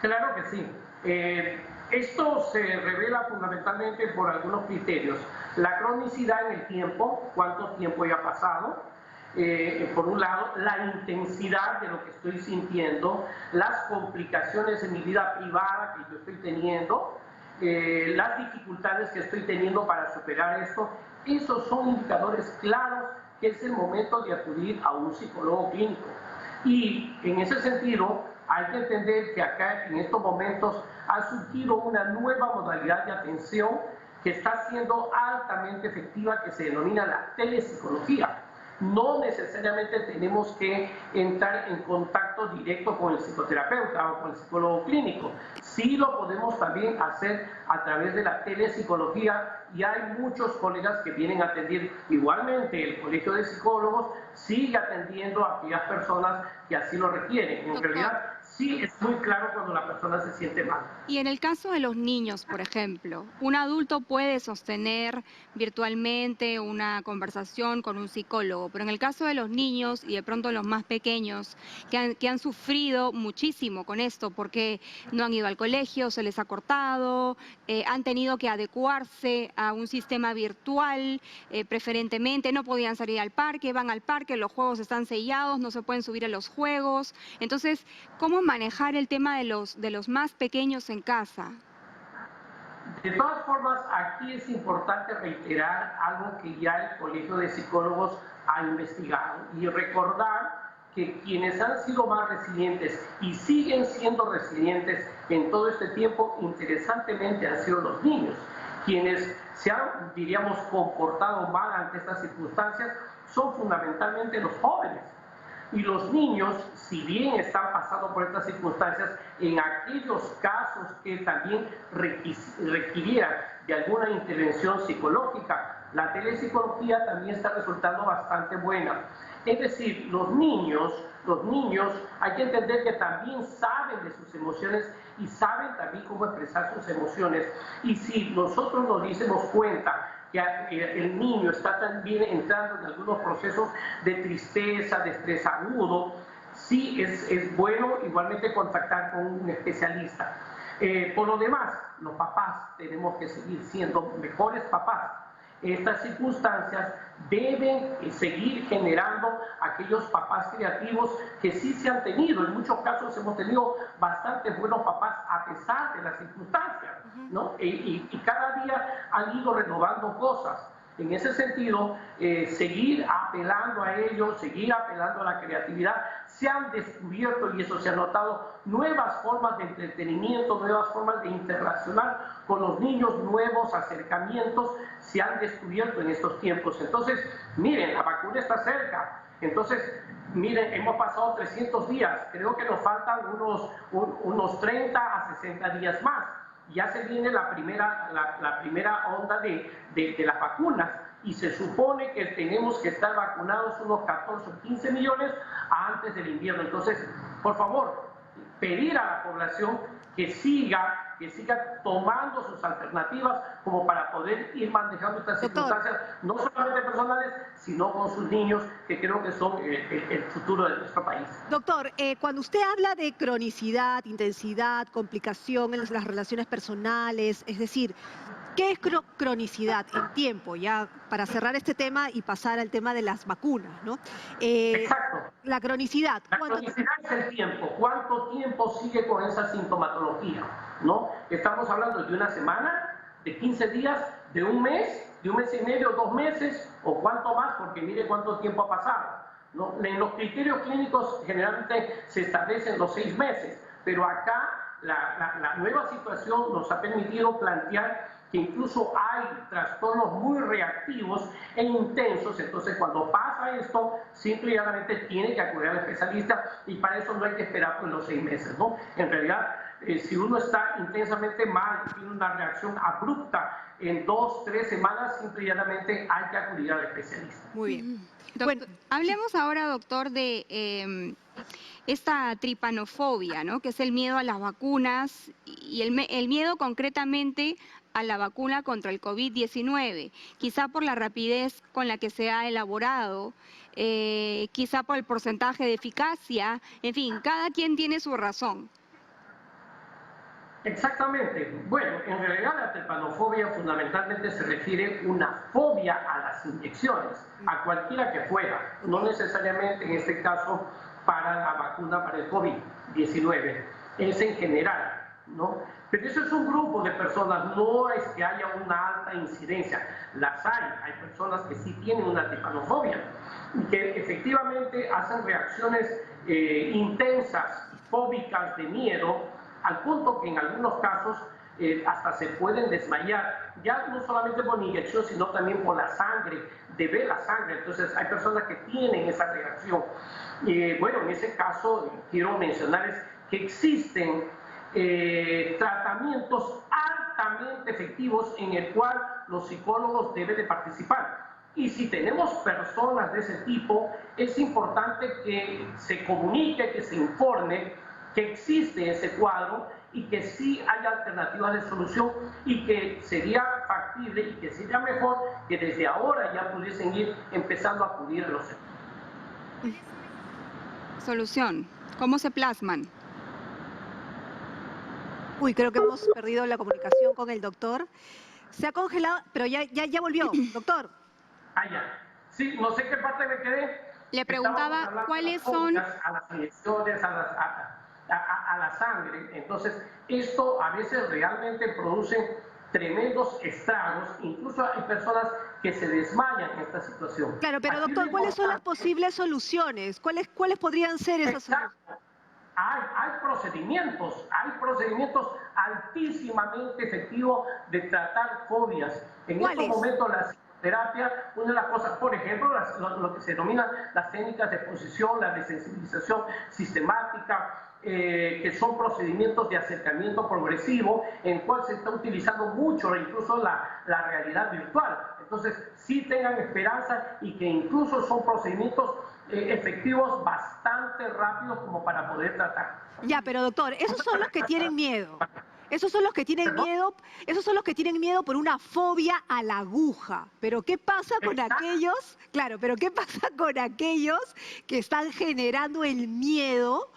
Claro que sí. Esto se revela fundamentalmente por algunos criterios. La cronicidad en el tiempo, cuánto tiempo ya ha pasado, por un lado, la intensidad de lo que estoy sintiendo, las complicaciones en mi vida privada que yo estoy teniendo, las dificultades que estoy teniendo para superar esto. Esos son indicadores claros que es el momento de acudir a un psicólogo clínico. Y en ese sentido, hay que entender que acá en estos momentos ha surgido una nueva modalidad de atención que está siendo altamente efectiva, que se denomina la telepsicología. No necesariamente tenemos que entrar en contacto directo con el psicoterapeuta o con el psicólogo clínico. Sí lo podemos también hacer a través de la telepsicología, y hay muchos colegas que vienen a atender. Igualmente, el Colegio de Psicólogos sigue atendiendo a aquellas personas que así lo requieren. En realidad, sí es muy claro cuando la persona se siente mal. Y en el caso de los niños, por ejemplo, un adulto puede sostener virtualmente una conversación con un psicólogo, pero en el caso de los niños y de pronto los más pequeños que han sufrido muchísimo con esto porque no han ido al colegio, se les ha cortado, han tenido que adecuarse a un sistema virtual, preferentemente no podían salir al parque, van al parque, los juegos están sellados, no se pueden subir a los juegos. Entonces, ¿cómo manejar el tema de los más pequeños en casa? De todas formas, aquí es importante reiterar algo que ya el Colegio de Psicólogos ha investigado y recordar que quienes han sido más resilientes y siguen siendo resilientes en todo este tiempo, interesantemente, han sido los niños. Quienes se han, diríamos, comportado mal ante estas circunstancias son fundamentalmente los jóvenes. Y los niños, si bien están pasando por estas circunstancias, en aquellos casos que también requirieran de alguna intervención psicológica, la telepsicología también está resultando bastante buena. Es decir, los niños, hay que entender que también saben de sus emociones y saben también cómo expresar sus emociones. Y si nosotros nos diésemos cuenta que el niño está también entrando en algunos procesos de tristeza, de estrés agudo, sí es bueno igualmente contactar con un especialista. Por lo demás, los papás tenemos que seguir siendo mejores papás. Estas circunstancias deben seguir generando aquellos papás creativos que sí se han tenido. En muchos casos hemos tenido bastantes buenos papás a pesar de las circunstancias, ¿no? Y cada día han ido renovando cosas. En ese sentido, seguir apelando a ellos, seguir apelando a la creatividad. Se han descubierto, y eso se ha notado, nuevas formas de entretenimiento, nuevas formas de interrelacionar con los niños, nuevos acercamientos se han descubierto en estos tiempos. Entonces, miren, la vacuna está cerca. Entonces, miren, hemos pasado 300 días, creo que nos faltan unos 30 a 60 días más. Ya se viene la primera onda de las vacunas y se supone que tenemos que estar vacunados unos 14 o 15 millones antes del invierno. Entonces, por favor, pedir a la población que siga tomando sus alternativas como para poder ir manejando estas circunstancias, no solamente personales, sino con sus niños, que creo que son el futuro de nuestro país. Doctor, cuando usted habla de cronicidad, intensidad, complicación en las relaciones personales, es decir, ¿qué es cronicidad en tiempo? Ya para cerrar este tema y pasar al tema de las vacunas, ¿no? Exacto. La cronicidad. La cronicidad es el tiempo. ¿Cuánto tiempo sigue con esa sintomatología? ¿No? Estamos hablando de una semana, de 15 días, de un mes y medio, 2 meses, o cuánto más, porque mire cuánto tiempo ha pasado, ¿no? En los criterios clínicos generalmente se establecen los 6 meses, pero acá la nueva situación nos ha permitido plantear que incluso hay trastornos muy reactivos e intensos. Entonces, cuando pasa esto, simple y llanamente tiene que acudir al especialista, y para eso no hay que esperar por los 6 meses, ¿no? En realidad, si uno está intensamente mal, tiene una reacción abrupta en 2, 3 semanas, simple y llanamente hay que acudir al especialista. Muy bien. Bueno, hablemos ahora, doctor, de esta tripanofobia, ¿no? Que es el miedo a las vacunas y el miedo concretamente a la vacuna contra el COVID-19, quizá por la rapidez con la que se ha elaborado, quizá por el porcentaje de eficacia, en fin, cada quien tiene su razón. Exactamente. Bueno, en realidad la trepanofobia fundamentalmente se refiere a una fobia a las inyecciones, a cualquiera que fuera, no necesariamente en este caso para la vacuna para el COVID-19, es en general. ¿no? Pero eso es un grupo de personas, no es que haya una alta incidencia. Las hay personas que sí tienen una tifanofobia y que efectivamente hacen reacciones intensas, fóbicas, de miedo, al punto que en algunos casos hasta se pueden desmayar, ya no solamente por la inyección, sino también por la sangre, de ver la sangre. Entonces hay personas que tienen esa reacción. Bueno, en ese caso quiero mencionarles que existen tratamientos altamente efectivos en el cual los psicólogos deben de participar. Y si tenemos personas de ese tipo, es importante que se comunique, que se informe que existe ese cuadro y que sí hay alternativas de solución y que sería factible y que sería mejor que desde ahora ya pudiesen ir empezando a acudir a los servicios. Solución. ¿Cómo se plasman? Uy, creo que hemos perdido la comunicación con el doctor. Se ha congelado, pero ya volvió, doctor. Ah, ya. Sí, no sé qué parte me quedé. Le preguntaba cuáles son... A las inyecciones, a la sangre. Entonces, esto a veces realmente produce tremendos estragos. Incluso hay personas que se desmayan en esta situación. Claro, pero doctor, ¿cuáles son las posibles soluciones? ¿Cuáles podrían ser esas soluciones? Hay procedimientos altísimamente efectivos de tratar fobias. En estos momentos la psicoterapia, una de las cosas, por ejemplo, lo que se denominan las técnicas de exposición, la desensibilización sistemática, que son procedimientos de acercamiento progresivo, en el cual se está utilizando mucho incluso la realidad virtual. Entonces, sí tengan esperanza y que incluso son procedimientos efectivos bastante rápidos como para poder tratar. Ya, pero doctor, esos son los que tienen miedo. Esos son los que tienen miedo, esos son los que tienen miedo por una fobia a la aguja. Pero ¿qué pasa con aquellos? Claro, pero ¿qué pasa con aquellos que están generando el miedo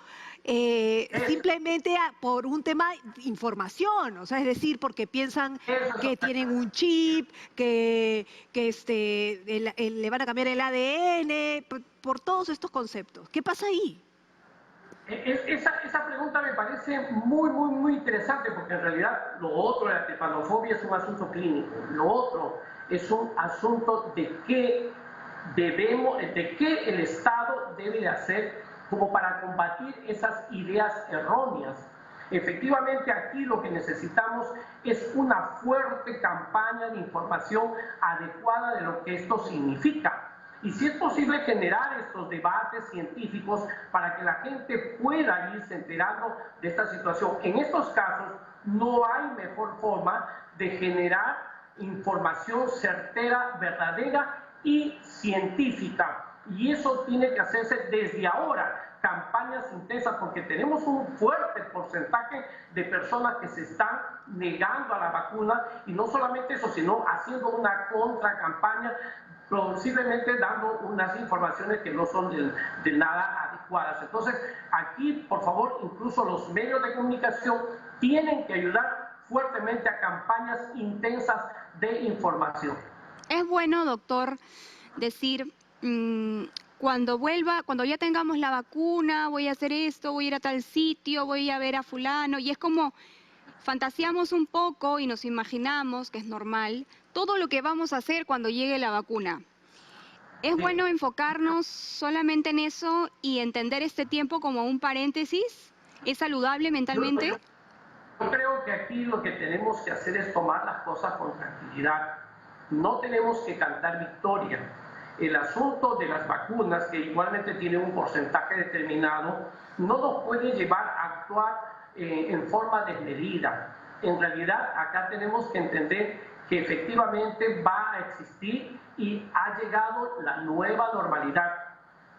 simplemente por un tema de información? O sea, es decir, porque piensan que tienen un chip, que le van a cambiar el ADN, por todos estos conceptos. ¿Qué pasa ahí? Esa pregunta me parece muy interesante, porque en realidad lo otro de la tepanofobia es un asunto clínico, lo otro es un asunto de qué el Estado debe de hacer como para combatir esas ideas erróneas. Efectivamente, aquí lo que necesitamos es una fuerte campaña de información adecuada de lo que esto significa. Y si es posible generar estos debates científicos para que la gente pueda irse enterando de esta situación. En estos casos no hay mejor forma de generar información certera, verdadera y científica. Y eso tiene que hacerse desde ahora, campañas intensas, porque tenemos un fuerte porcentaje de personas que se están negando a la vacuna, y no solamente eso, sino haciendo una contracampaña, posiblemente dando unas informaciones que no son de nada adecuadas. Entonces, aquí, por favor, incluso los medios de comunicación tienen que ayudar fuertemente a campañas intensas de información. Es bueno, doctor, decir, cuando ya tengamos la vacuna, voy a hacer esto, voy a ir a tal sitio, voy a ver a fulano, y es como fantaseamos un poco y nos imaginamos, que es normal, todo lo que vamos a hacer cuando llegue la vacuna. ¿Es bueno enfocarnos solamente en eso y entender este tiempo como un paréntesis? ¿Es saludable mentalmente? Yo creo que aquí lo que tenemos que hacer es tomar las cosas con tranquilidad. No tenemos que cantar victoria. El asunto de las vacunas, que igualmente tiene un porcentaje determinado, no nos puede llevar a actuar en forma desmedida. En realidad, acá tenemos que entender que efectivamente va a existir y ha llegado la nueva normalidad.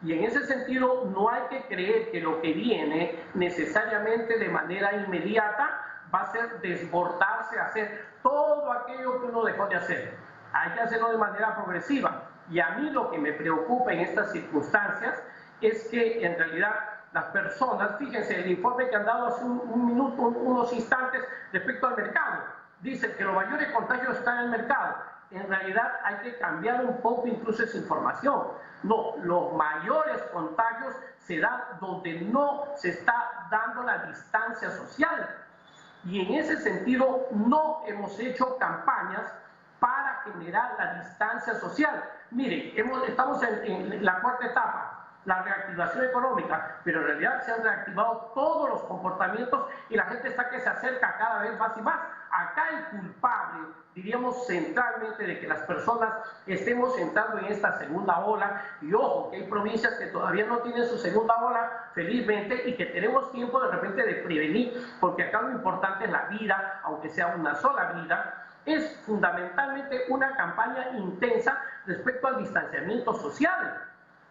Y en ese sentido, no hay que creer que lo que viene necesariamente de manera inmediata va a ser desbordarse, hacer todo aquello que uno dejó de hacer. Hay que hacerlo de manera progresiva. Y a mí lo que me preocupa en estas circunstancias es que en realidad las personas, fíjense, el informe que han dado hace unos instantes respecto al mercado, dice que los mayores contagios están en el mercado. En realidad hay que cambiar un poco incluso esa información. No, los mayores contagios se dan donde no se está dando la distancia social. Y en ese sentido no hemos hecho campañas para generar la distancia social. Miren, estamos en la cuarta etapa, la reactivación económica, pero en realidad se han reactivado todos los comportamientos y la gente está que se acerca cada vez más y más. Acá el culpable, diríamos centralmente, de que las personas estemos entrando en esta segunda ola, y ojo, que hay provincias que todavía no tienen su segunda ola, felizmente, y que tenemos tiempo de repente de prevenir, porque acá lo importante es la vida, aunque sea una sola vida, es fundamentalmente una campaña intensa respecto al distanciamiento social.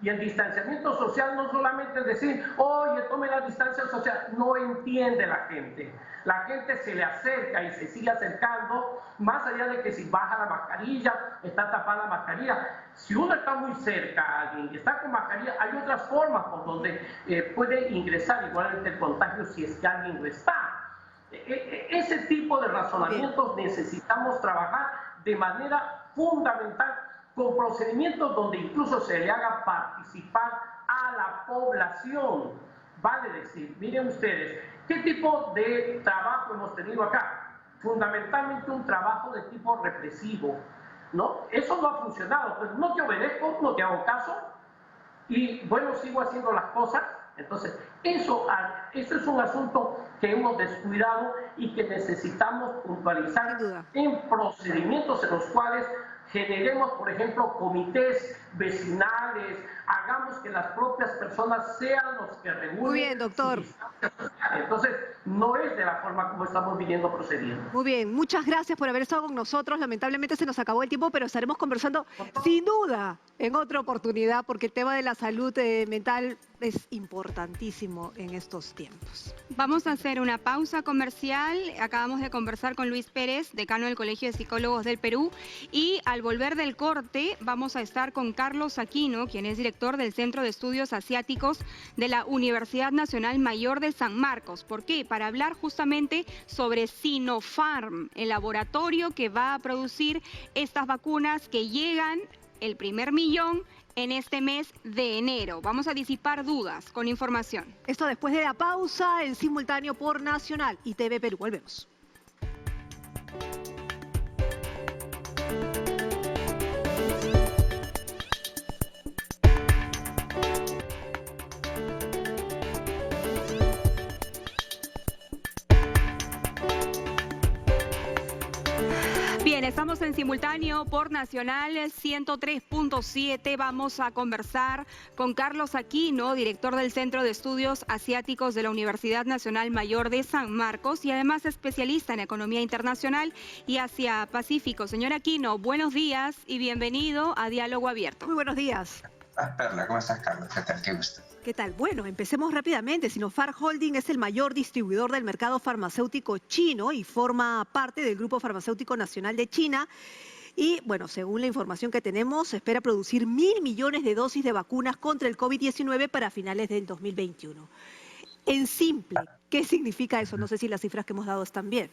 Y el distanciamiento social no solamente es decir, oye, tome la distancia social, no entiende la gente. La gente se le acerca y se sigue acercando, más allá de que si baja la mascarilla, está tapada la mascarilla. Si uno está muy cerca a alguien y está con mascarilla, hay otras formas por donde puede ingresar igualmente el contagio si es que alguien lo está. Ese tipo de razonamientos necesitamos trabajar de manera fundamental, con procedimientos donde incluso se le haga participar a la población. Vale decir, miren ustedes, ¿qué tipo de trabajo hemos tenido acá? Fundamentalmente un trabajo de tipo represivo, ¿no? Eso no ha funcionado, pues no te obedezco, no te hago caso, y bueno, sigo haciendo las cosas. Entonces, eso es un asunto que hemos descuidado y que necesitamos puntualizar en procedimientos en los cuales generemos, por ejemplo, comités vecinales, hagamos que las propias personas sean los que regulen. Muy bien, doctor. Entonces, no es de la forma como estamos viniendo procediendo. Muy bien, muchas gracias por haber estado con nosotros. Lamentablemente se nos acabó el tiempo, pero estaremos conversando sin duda en otra oportunidad, porque el tema de la salud mental es importantísimo en estos tiempos. Vamos a hacer una pausa comercial. Acabamos de conversar con Luis Pérez, decano del Colegio de Psicólogos del Perú, y al volver del corte vamos a estar con Carlos Aquino, quien es director del Centro de Estudios Asiáticos de la Universidad Nacional Mayor de San Marcos. ¿Por qué? Para hablar justamente sobre Sinopharm, el laboratorio que va a producir estas vacunas que llegan el primer millón en este mes de enero. Vamos a disipar dudas con información. Esto después de la pausa, en simultáneo por Nacional y TV Perú. Volvemos. Bien, estamos en simultáneo por Nacional 103.7. Vamos a conversar con Carlos Aquino, director del Centro de Estudios Asiáticos de la Universidad Nacional Mayor de San Marcos y además especialista en economía internacional y Asia-Pacífico. Señor Aquino, buenos días y bienvenido a Diálogo Abierto. Muy buenos días. Perla, ¿cómo estás, Carlos? ¿Qué tal? Qué gusto. ¿Qué tal? Bueno, empecemos rápidamente. Sinopharm Holding es el mayor distribuidor del mercado farmacéutico chino y forma parte del Grupo Farmacéutico Nacional de China. Y, bueno, según la información que tenemos, se espera producir 1.000 millones de dosis de vacunas contra el COVID-19 para finales del 2021. En simple, ¿qué significa eso? No sé si las cifras que hemos dado están bien.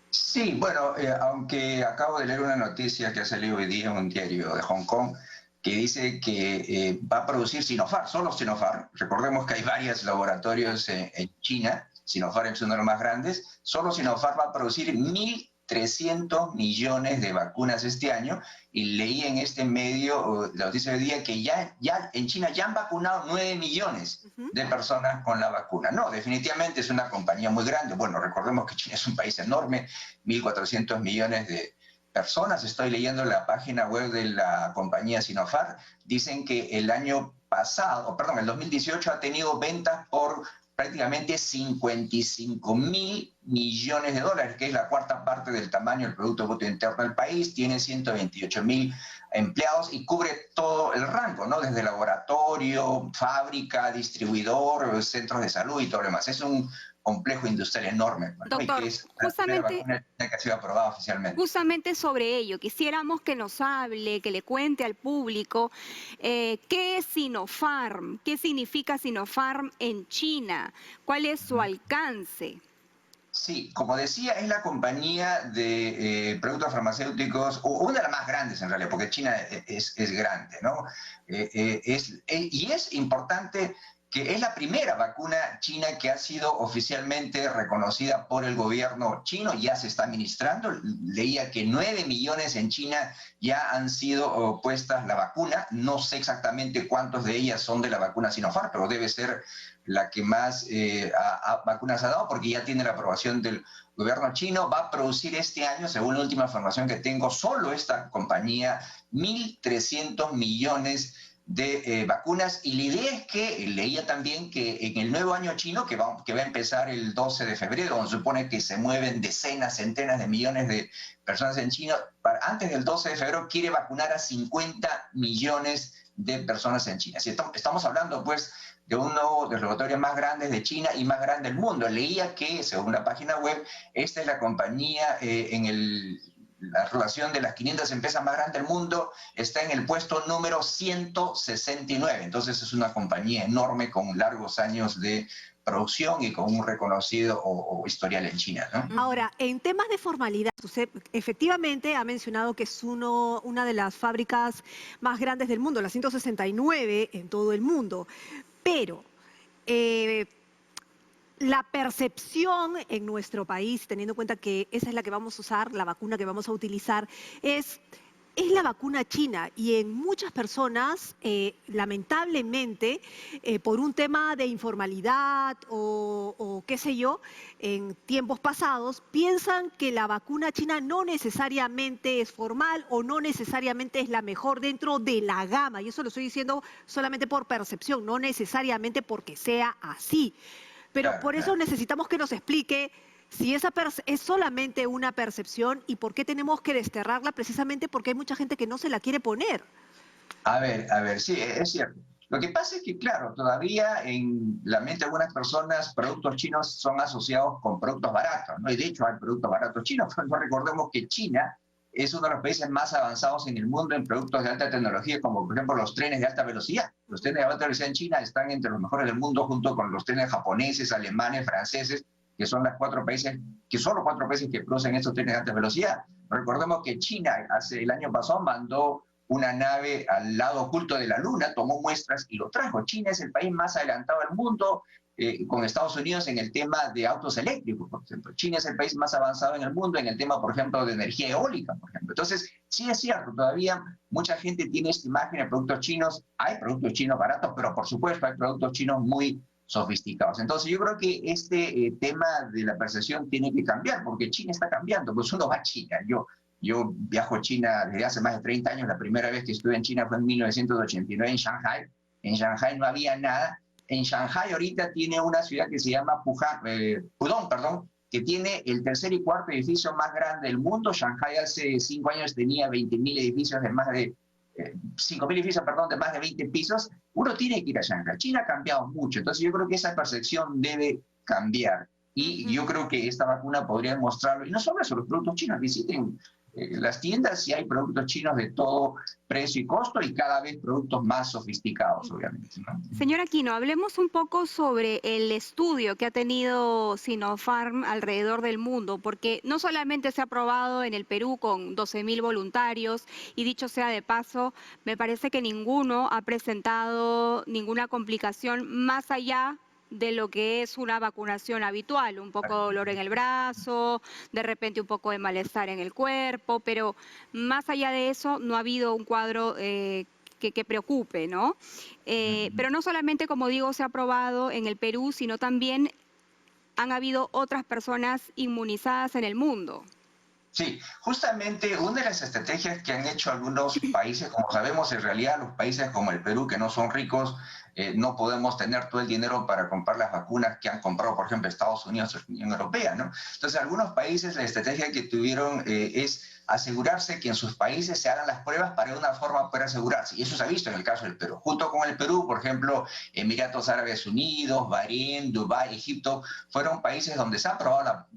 Sí, bueno, aunque acabo de leer una noticia que ha salido hoy día en un diario de Hong Kong, que dice que va a producir Sinopharm, solo Sinopharm. Recordemos que hay varios laboratorios en China, Sinopharm es uno de los más grandes, solo Sinopharm va a producir 1.300 millones de vacunas este año, y leí en este medio, la noticia de hoy día, que ya en China ya han vacunado 9 millones de personas con la vacuna. No, definitivamente es una compañía muy grande. Bueno, recordemos que China es un país enorme, 1.400 millones de personas. Estoy leyendo la página web de la compañía Sinopharm. Dicen que el año pasado, perdón, el 2018 ha tenido ventas por prácticamente 55.000 millones de dólares, que es la cuarta parte del tamaño del Producto Bruto Interno del país. Tiene 128.000 empleados y cubre todo el rango, ¿no? Desde laboratorio, fábrica, distribuidor, centros de salud y todo lo demás. Es un complejo industrial enorme, ¿no? Doctor, y que es justamente, que ha sido aprobada oficialmente. Justamente sobre ello, quisiéramos que nos hable, que le cuente al público qué es Sinopharm, qué significa Sinopharm en China, cuál es su alcance. Sí, como decía, es la compañía de productos farmacéuticos, una de las más grandes en realidad, porque China es grande, ¿no? Y es importante que es la primera vacuna china que ha sido oficialmente reconocida por el gobierno chino, ya se está administrando. Leía que 9 millones en China ya han sido puestas la vacuna. No sé exactamente cuántos de ellas son de la vacuna Sinopharm, pero debe ser la que más vacunas ha dado, porque ya tiene la aprobación del gobierno chino. Va a producir este año, según la última información que tengo, solo esta compañía, 1.300 millones de vacunas, y la idea es que, leía también que en el nuevo año chino, que va a empezar el 12 de febrero, donde se supone que se mueven decenas, centenas de millones de personas en China, antes del 12 de febrero quiere vacunar a 50 millones de personas en China. Así estamos hablando, pues, de uno de los laboratorios más grandes de China y más grande del mundo. Leía que, según la página web, esta es la compañía la relación de las 500 empresas más grandes del mundo, está en el puesto número 169. Entonces es una compañía enorme con largos años de producción y con un reconocido o historial en China, ¿no? Ahora, en temas de formalidad, usted efectivamente ha mencionado que es una de las fábricas más grandes del mundo, la 169 en todo el mundo, pero la percepción en nuestro país, teniendo en cuenta que esa es la que vamos a usar, la vacuna que vamos a utilizar, es la vacuna china, y en muchas personas, lamentablemente, por un tema de informalidad o qué sé yo, en tiempos pasados, piensan que la vacuna china no necesariamente es formal o no necesariamente es la mejor dentro de la gama, y eso lo estoy diciendo solamente por percepción, no necesariamente porque sea así. Pero Claro, por eso claro. necesitamos que nos explique si esa es solamente una percepción y por qué tenemos que desterrarla, precisamente porque hay mucha gente que no se la quiere poner. A ver, sí, es cierto. Lo que pasa es que, claro, todavía en la mente de algunas personas, productos chinos son asociados con productos baratos, ¿no? Y de hecho hay productos baratos chinos. No recordemos que China es uno de los países más avanzados en el mundo en productos de alta tecnología, como por ejemplo los trenes de alta velocidad. Los trenes de alta velocidad en China están entre los mejores del mundo, junto con los trenes japoneses, alemanes, franceses, que son los 4 países que producen estos trenes de alta velocidad. Recordemos que China el año pasado mandó una nave al lado oculto de la Luna, tomó muestras y lo trajo. China es el país más adelantado del mundo, con Estados Unidos en el tema de autos eléctricos, por ejemplo. China es el país más avanzado en el mundo en el tema, por ejemplo, de energía eólica, por ejemplo. Entonces, sí es cierto, todavía mucha gente tiene esta imagen de productos chinos. Hay productos chinos baratos, pero por supuesto hay productos chinos muy sofisticados. Entonces yo creo que este tema de la percepción tiene que cambiar, porque China está cambiando. Pues uno va a China. Yo viajo a China desde hace más de 30 años. La primera vez que estuve en China fue en 1989 en Shanghai. En Shanghai no había nada. En Shanghai ahorita tiene una ciudad que se llama Pudong, que tiene el tercer y cuarto edificio más grande del mundo. Shanghai hace 5 años tenía 20.000 edificios de más de 5.000 edificios, de más de 20 pisos. Uno tiene que ir a Shanghai. China ha cambiado mucho, entonces yo creo que esa percepción debe cambiar. Y yo creo que esta vacuna podría demostrarlo. Y no solo eso, los productos chinos, visiten las tiendas y hay productos chinos de todo precio y costo, y cada vez productos más sofisticados, obviamente, ¿no? Señor Aquino, hablemos un poco sobre el estudio que ha tenido Sinopharm alrededor del mundo, porque no solamente se ha aprobado en el Perú con 12.000 voluntarios, y dicho sea de paso, me parece que ninguno ha presentado ninguna complicación más allá de lo que es una vacunación habitual, un poco de dolor en el brazo, de repente un poco de malestar en el cuerpo, pero más allá de eso no ha habido un cuadro que preocupe, ¿no? Pero no solamente, como digo, se ha aprobado en el Perú, sino también han habido otras personas inmunizadas en el mundo. Sí, justamente una de las estrategias que han hecho algunos países, como sabemos, en realidad los países como el Perú, que no son ricos, no podemos tener todo el dinero para comprar las vacunas que han comprado, por ejemplo, Estados Unidos o la Unión Europea, ¿no? Entonces, algunos países, la estrategia que tuvieron es asegurarse que en sus países se hagan las pruebas para de una forma poder asegurarse. Y eso se ha visto en el caso del Perú. Junto con el Perú, por ejemplo, Emiratos Árabes Unidos, Bahrein, Dubái, Egipto, fueron países donde se ha aprobado la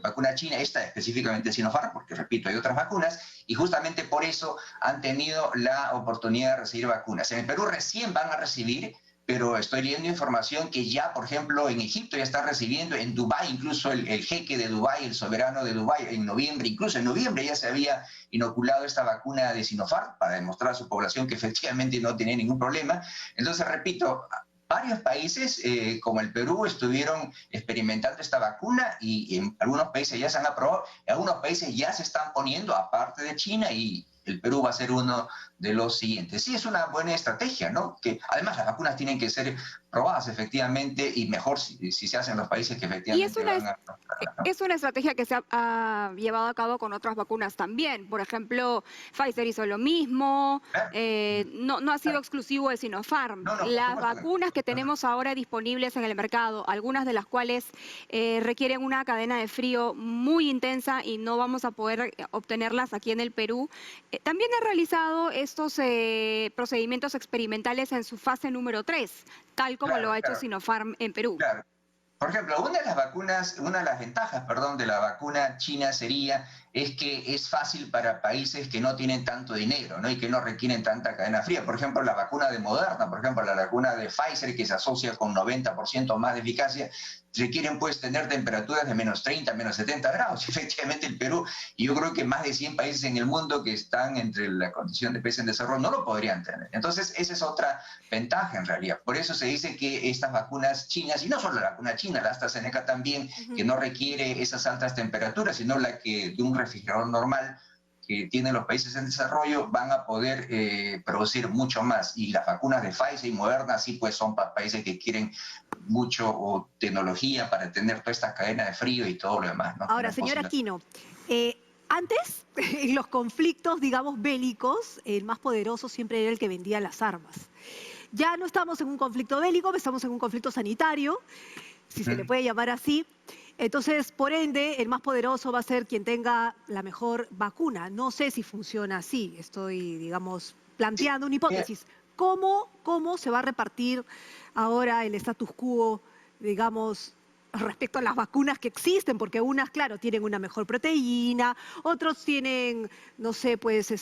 vacuna china, esta específicamente Sinopharm, porque repito, hay otras vacunas, y justamente por eso han tenido la oportunidad de recibir vacunas. En el Perú recién van a recibir, pero estoy leyendo información que ya, por ejemplo, en Egipto ya está recibiendo, en Dubái, incluso el jeque de Dubái, el soberano de Dubái, en noviembre, incluso en noviembre ya se había inoculado esta vacuna de Sinopharm para demostrar a su población que efectivamente no tenía ningún problema. Entonces, repito, varios países, como el Perú, estuvieron experimentando esta vacuna y en algunos países ya se han aprobado, en algunos países ya se están poniendo, aparte de China, y el Perú va a ser uno de los siguientes. Sí, es una buena estrategia, ¿no? Que además las vacunas tienen que ser probadas efectivamente y mejor si se hacen en los países que Y efectivamente van a probarlas, ¿no? es una estrategia que se ha llevado a cabo con otras vacunas también. Por ejemplo, Pfizer hizo lo mismo, Claro, no ha sido claro. exclusivo de Sinopharm. No, por Las supuesto que no. vacunas que tenemos ahora disponibles en el mercado, algunas de las cuales requieren una cadena de frío muy intensa y no vamos a poder obtenerlas aquí en el Perú, también ha realizado estos procedimientos experimentales en su fase número 3, tal como lo ha hecho Sinopharm en Perú. Claro. Por ejemplo, una de las ventajas, perdón, de la vacuna china es que es fácil para países que no tienen tanto dinero, ¿no? Y que no requieren tanta cadena fría. Por ejemplo, la vacuna de Moderna, por ejemplo, la vacuna de Pfizer, que se asocia con 90% más de eficacia, requieren pues tener temperaturas de menos 30, menos 70 grados. Efectivamente el Perú, y yo creo que más de 100 países en el mundo que están entre la condición de país en desarrollo no lo podrían tener. Entonces esa es otra ventaja en realidad. Por eso se dice que estas vacunas chinas, y no solo la vacuna china, la AstraZeneca también, que no requiere esas altas temperaturas, sino la que de un refrigerador normal que tienen los países en desarrollo, van a poder producir mucho más. Y las vacunas de Pfizer y Moderna sí pues son para países que quieren mucho tecnología para tener toda esta cadena de frío y todo lo demás, ¿no? Ahora, señor Aquino, antes, en los conflictos, digamos, bélicos, el más poderoso siempre era el que vendía las armas. Ya no estamos en un conflicto bélico, estamos en un conflicto sanitario, si se le puede llamar así. Entonces, por ende, el más poderoso va a ser quien tenga la mejor vacuna. No sé si funciona así, estoy, digamos, planteando una hipótesis. ¿Cómo se va a repartir ahora el status quo, digamos, respecto a las vacunas que existen? Porque unas, claro, tienen una mejor proteína, otros tienen, no sé, pues,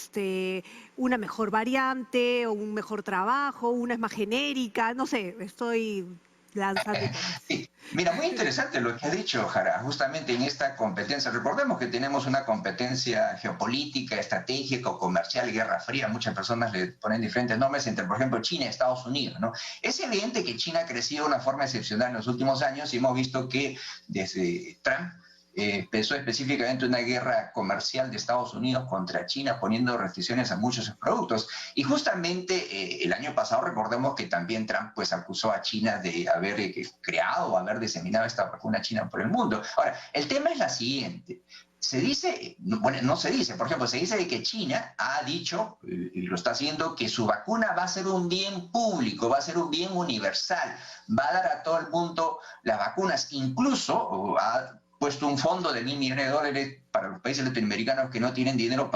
una mejor variante o un mejor trabajo, una es más genérica, no sé, estoy lanzando. Sí. Mira, muy interesante lo que ha dicho Jara, justamente en esta competencia. Recordemos que tenemos una competencia geopolítica, estratégica o comercial, guerra fría, muchas personas le ponen diferentes nombres entre, por ejemplo, China y Estados Unidos, ¿no? Es evidente que China ha crecido de una forma excepcional en los últimos años y hemos visto que desde Trump empezó específicamente una guerra comercial de Estados Unidos contra China, poniendo restricciones a muchos productos. Y justamente el año pasado, recordemos que también Trump pues acusó a China de haber creado o haber diseminado esta vacuna china por el mundo. Ahora, el tema es la siguiente. Se dice, bueno, no se dice, por ejemplo, se dice de que China ha dicho, y lo está haciendo, que su vacuna va a ser un bien público, va a ser un bien universal, va a dar a todo el mundo las vacunas, incluso ha puesto un fondo de $1.000 millones para los países latinoamericanos que no tienen dinero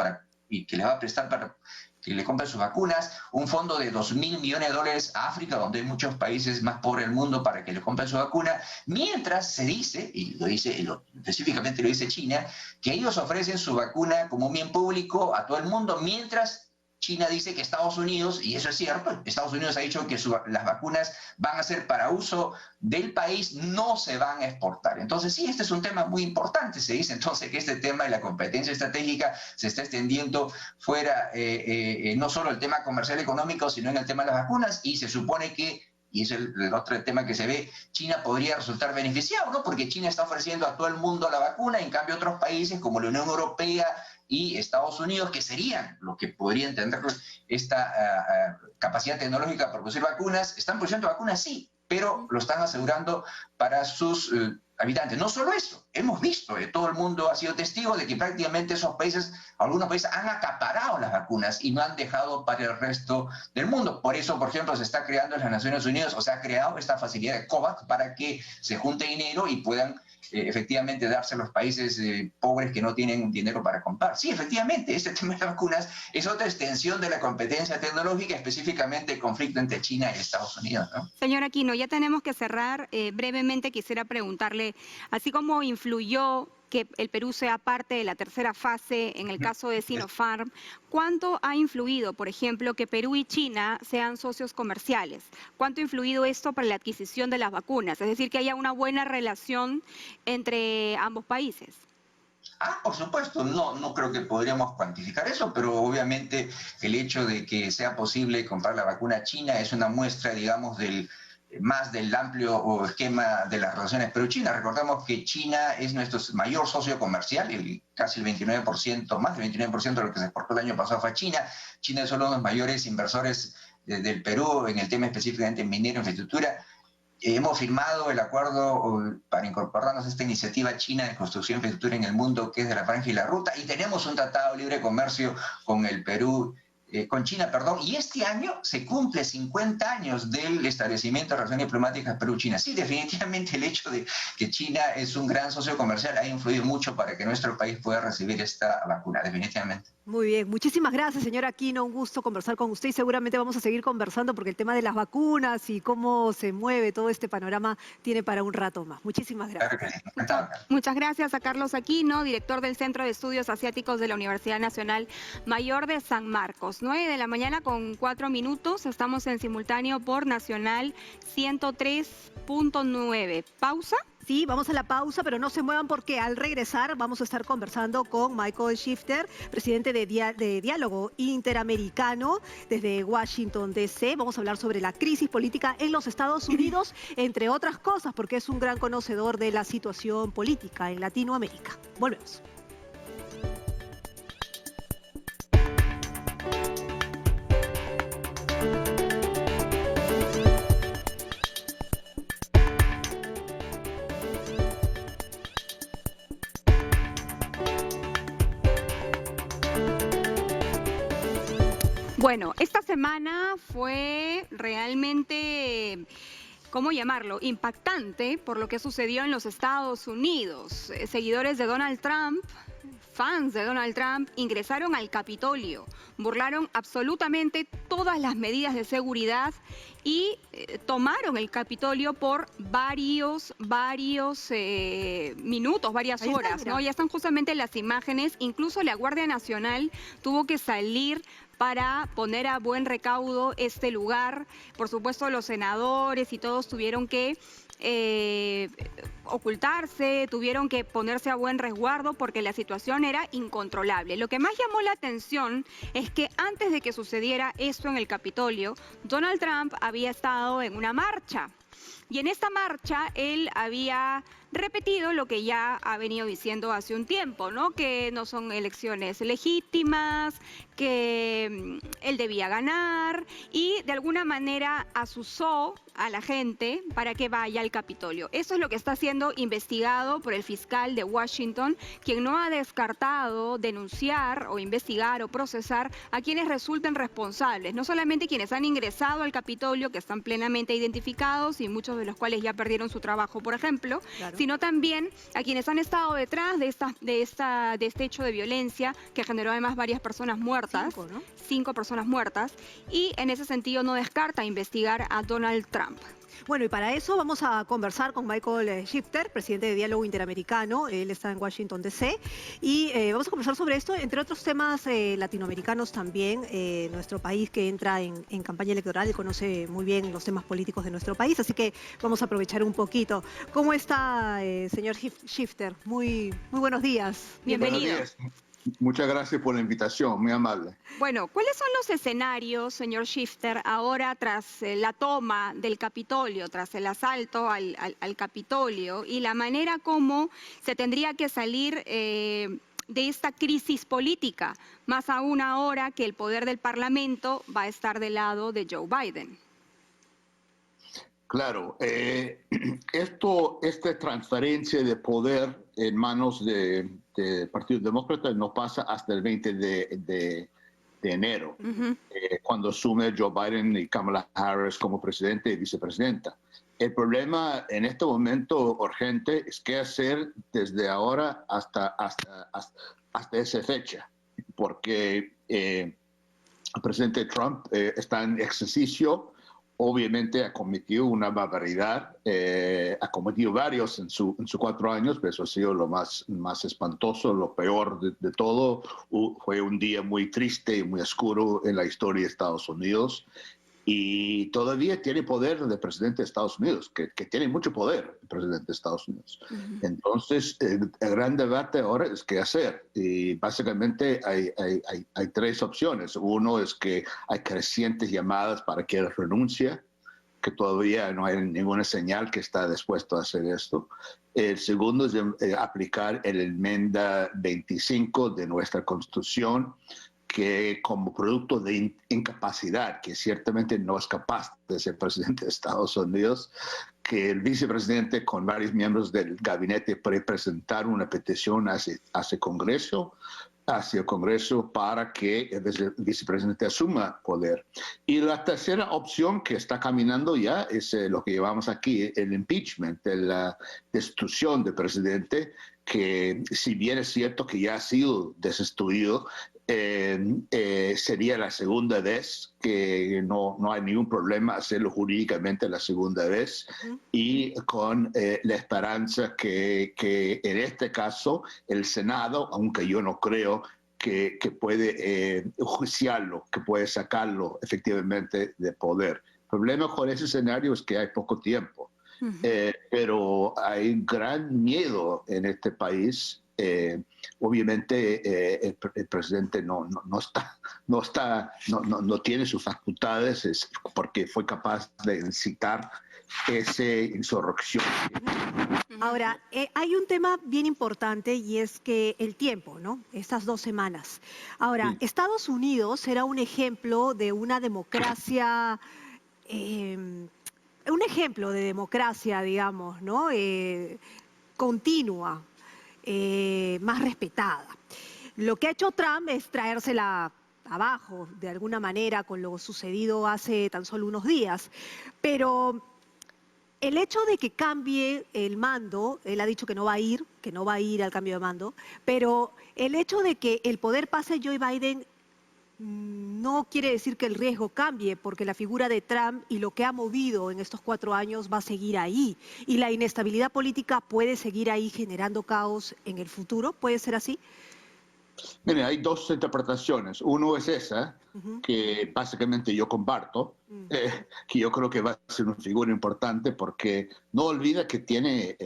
y que les va a prestar para que le compren sus vacunas, un fondo de $2.000 millones a África, donde hay muchos países más pobres del mundo para que le compren su vacuna, mientras se dice, y lo dice, específicamente lo dice China, que ellos ofrecen su vacuna como un bien público a todo el mundo, mientras China dice que Estados Unidos, y eso es cierto, Estados Unidos ha dicho que las vacunas van a ser para uso del país, no se van a exportar. Entonces sí, este es un tema muy importante. Se dice entonces que este tema de la competencia estratégica se está extendiendo fuera, no solo el tema comercial económico, sino en el tema de las vacunas, y se supone que, y es el otro tema que se ve, China podría resultar beneficiado, ¿no? Porque China está ofreciendo a todo el mundo la vacuna, en cambio otros países como la Unión Europea y Estados Unidos, que serían los que podrían tener esta capacidad tecnológica para producir vacunas, están produciendo vacunas, sí, pero lo están asegurando para sus habitantes. No solo eso, hemos visto, todo el mundo ha sido testigo de que prácticamente esos países, algunos países han acaparado las vacunas y no han dejado para el resto del mundo. Por eso, por ejemplo, se está creando en las Naciones Unidas, o se ha creado esta facilidad de COVAX para que se junte dinero y puedan efectivamente darse a los países pobres que no tienen dinero para comprar. Sí, efectivamente, este tema de las vacunas es otra extensión de la competencia tecnológica, específicamente el conflicto entre China y Estados Unidos, ¿no? Señor Aquino, ya tenemos que cerrar. Brevemente quisiera preguntarle, así como influyó que el Perú sea parte de la tercera fase en el caso de Sinopharm, ¿cuánto ha influido, por ejemplo, que Perú y China sean socios comerciales? ¿Cuánto ha influido esto para la adquisición de las vacunas? Es decir, que haya una buena relación entre ambos países. Por supuesto, no creo que podríamos cuantificar eso, pero obviamente el hecho de que sea posible comprar la vacuna china es una muestra, digamos, del más del amplio esquema de las relaciones Perú-China. Recordemos que China es nuestro mayor socio comercial, casi el 29%, más del 29% de lo que se exportó el año pasado fue a China. China es uno de los mayores inversores del Perú en el tema específicamente minero, infraestructura. Hemos firmado el acuerdo para incorporarnos a esta iniciativa china de construcción de infraestructura en el mundo, que es de la Franja y la Ruta, y tenemos un tratado de libre comercio con el Perú, con China, perdón, y este año se cumple 50 años del establecimiento de relaciones diplomáticas Perú-China. Sí, definitivamente el hecho de que China es un gran socio comercial ha influido mucho para que nuestro país pueda recibir esta vacuna, definitivamente. Muy bien, muchísimas gracias, señor Aquino. Un gusto conversar con usted y seguramente vamos a seguir conversando porque el tema de las vacunas y cómo se mueve todo este panorama tiene para un rato más. Muchísimas gracias. Claro que sí. Muchas gracias a Carlos Aquino, director del Centro de Estudios Asiáticos de la Universidad Nacional Mayor de San Marcos. 9 de la mañana con 4 minutos. Estamos en simultáneo por Nacional 103.9. ¿Pausa? Sí, vamos a la pausa, pero no se muevan porque al regresar vamos a estar conversando con Michael Shifter, presidente de Diálogo Interamericano desde Washington, D.C. Vamos a hablar sobre la crisis política en los Estados Unidos, entre otras cosas, porque es un gran conocedor de la situación política en Latinoamérica. Volvemos. Bueno, esta semana fue realmente, ¿cómo llamarlo?, impactante por lo que sucedió en los Estados Unidos. Seguidores de Donald Trump, fans de Donald Trump, ingresaron al Capitolio, burlaron absolutamente todas las medidas de seguridad y tomaron el Capitolio por varios minutos, varias horas, ¿no? Ya están justamente las imágenes. Incluso la Guardia Nacional tuvo que salir para poner a buen recaudo este lugar. Por supuesto, los senadores y todos tuvieron que ocultarse, tuvieron que ponerse a buen resguardo porque la situación era incontrolable. Lo que más llamó la atención es que antes de que sucediera esto en el Capitolio, Donald Trump había estado en una marcha. Y en esta marcha él había repetido lo que ya ha venido diciendo hace un tiempo, ¿no? Que no son elecciones legítimas, que él debía ganar y de alguna manera asusó a la gente para que vaya al Capitolio. Eso es lo que está siendo investigado por el fiscal de Washington, quien no ha descartado denunciar o investigar o procesar a quienes resulten responsables, no solamente quienes han ingresado al Capitolio, que están plenamente identificados y muchos de los cuales ya perdieron su trabajo, por ejemplo, claro, sino también a quienes han estado detrás de este hecho de violencia que generó además varias personas muertas, 5 personas muertas, y en ese sentido no descarta investigar a Donald Trump. Bueno, y para eso vamos a conversar con Michael Shifter, presidente de Diálogo Interamericano. Él está en Washington, D.C. Y vamos a conversar sobre esto, entre otros temas latinoamericanos también. Nuestro país que entra en campaña electoral, él conoce muy bien los temas políticos de nuestro país, así que vamos a aprovechar un poquito. ¿Cómo está, señor Shifter? Muy buenos días. Bienvenido. Buenos días. Muchas gracias por la invitación, muy amable. Bueno, ¿cuáles son los escenarios, señor Shifter, ahora tras la toma del Capitolio, tras el asalto al Capitolio y la manera como se tendría que salir de esta crisis política, más aún ahora que el poder del Parlamento va a estar del lado de Joe Biden? Claro, esta transferencia de poder en manos del Partido Demócrata no pasa hasta el 20 de enero, cuando asume Joe Biden y Kamala Harris como presidente y vicepresidenta. El problema en este momento urgente es qué hacer desde ahora hasta esa fecha, porque el presidente Trump está en ejercicio. Obviamente ha cometido una barbaridad, ha cometido varios en sus 4 años, pero eso ha sido lo más espantoso, lo peor de todo. Fue un día muy triste y muy oscuro en la historia de Estados Unidos. Y todavía tiene poder el presidente de Estados Unidos, que tiene mucho poder el presidente de Estados Unidos. Entonces, el gran debate ahora es qué hacer. Y básicamente hay 3 opciones. Uno es que hay crecientes llamadas para que él renuncie, que todavía no hay ninguna señal que está dispuesto a hacer esto. El segundo es aplicar el enmienda 25 de nuestra Constitución, que como producto de incapacidad, que ciertamente no es capaz de ser presidente de Estados Unidos, que el vicepresidente con varios miembros del gabinete puede presentar una petición hacia el Congreso para que el vicepresidente asuma poder. Y la tercera opción que está caminando ya es lo que llevamos aquí, el impeachment, la destitución del presidente, que si bien es cierto que ya ha sido destituido, sería la segunda vez, que no hay ningún problema hacerlo jurídicamente la segunda vez, y con la esperanza que en este caso el Senado, aunque yo no creo que puede juiciarlo, que puede sacarlo efectivamente de poder. El problema con ese escenario es que hay poco tiempo. Pero hay gran miedo en este país. Obviamente el presidente no tiene sus facultades, porque fue capaz de incitar esa insurrección. Ahora, hay un tema bien importante, y es que el tiempo, ¿no? Estas 2 semanas. Ahora, sí. Estados Unidos era un ejemplo de una democracia, un ejemplo de democracia, digamos, ¿no? Continua, más respetada. Lo que ha hecho Trump es traérsela abajo, de alguna manera, con lo sucedido hace tan solo unos días. Pero el hecho de que cambie el mando, él ha dicho que no va a ir al cambio de mando, pero el hecho de que el poder pase a Joe Biden no quiere decir que el riesgo cambie, porque la figura de Trump y lo que ha movido en estos 4 años va a seguir ahí. Y la inestabilidad política puede seguir ahí generando caos en el futuro. ¿Puede ser así? Mire, hay 2 interpretaciones. Uno es esa, que básicamente yo comparto, que yo creo que va a ser una figura importante, porque no olvida que tiene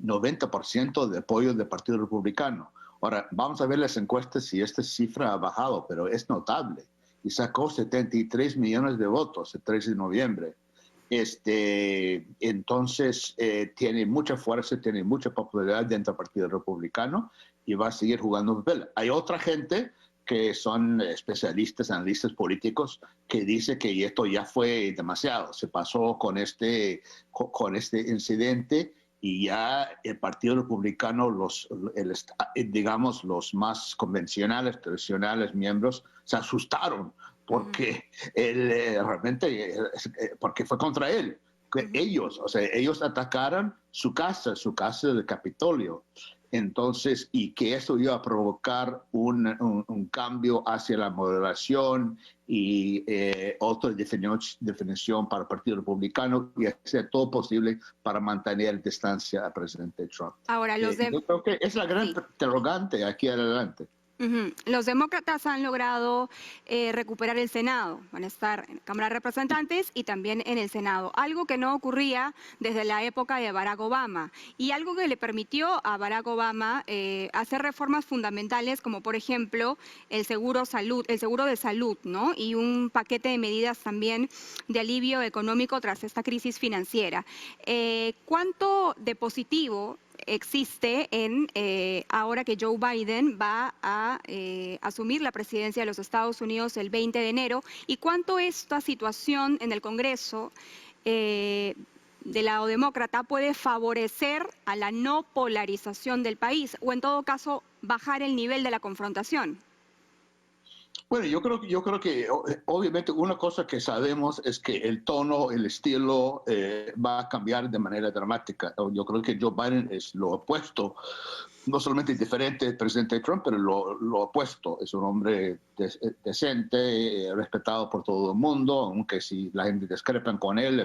90% de apoyo del Partido Republicano. Ahora, vamos a ver las encuestas si esta cifra ha bajado, pero es notable. Y sacó 73 millones de votos el 13 de noviembre. Entonces, tiene mucha fuerza, tiene mucha popularidad dentro del Partido Republicano, y va a seguir jugando un papel. Hay otra gente que son especialistas, analistas políticos, que dice que esto ya fue demasiado. Se pasó con este incidente, y ya el Partido Republicano, digamos, los más convencionales, tradicionales miembros, se asustaron porque realmente, porque fue contra él. Ellos atacaron su casa del Capitolio. Entonces, y que eso iba a provocar un cambio hacia la moderación y otra definición para el Partido Republicano, y hacer todo posible para mantener distancia al presidente Trump. Ahora, yo creo que es la gran interrogante aquí adelante. Los demócratas han logrado recuperar el Senado, van a estar en la Cámara de Representantes y también en el Senado, algo que no ocurría desde la época de Barack Obama, y algo que le permitió a Barack Obama hacer reformas fundamentales, como por ejemplo el seguro de salud, ¿no? Y un paquete de medidas también de alivio económico tras esta crisis financiera. ¿Cuánto de positivo existe ahora que Joe Biden va a asumir la presidencia de los Estados Unidos el 20 de enero? ¿Y cuánto esta situación en el Congreso del lado demócrata puede favorecer a la no polarización del país, o en todo caso bajar el nivel de la confrontación? Bueno, yo creo que obviamente una cosa que sabemos es que el tono, el estilo va a cambiar de manera dramática. Yo creo que Joe Biden es lo opuesto, no solamente diferente del presidente Trump, pero lo opuesto. Es un hombre decente, respetado por todo el mundo, aunque si la gente discrepan con él,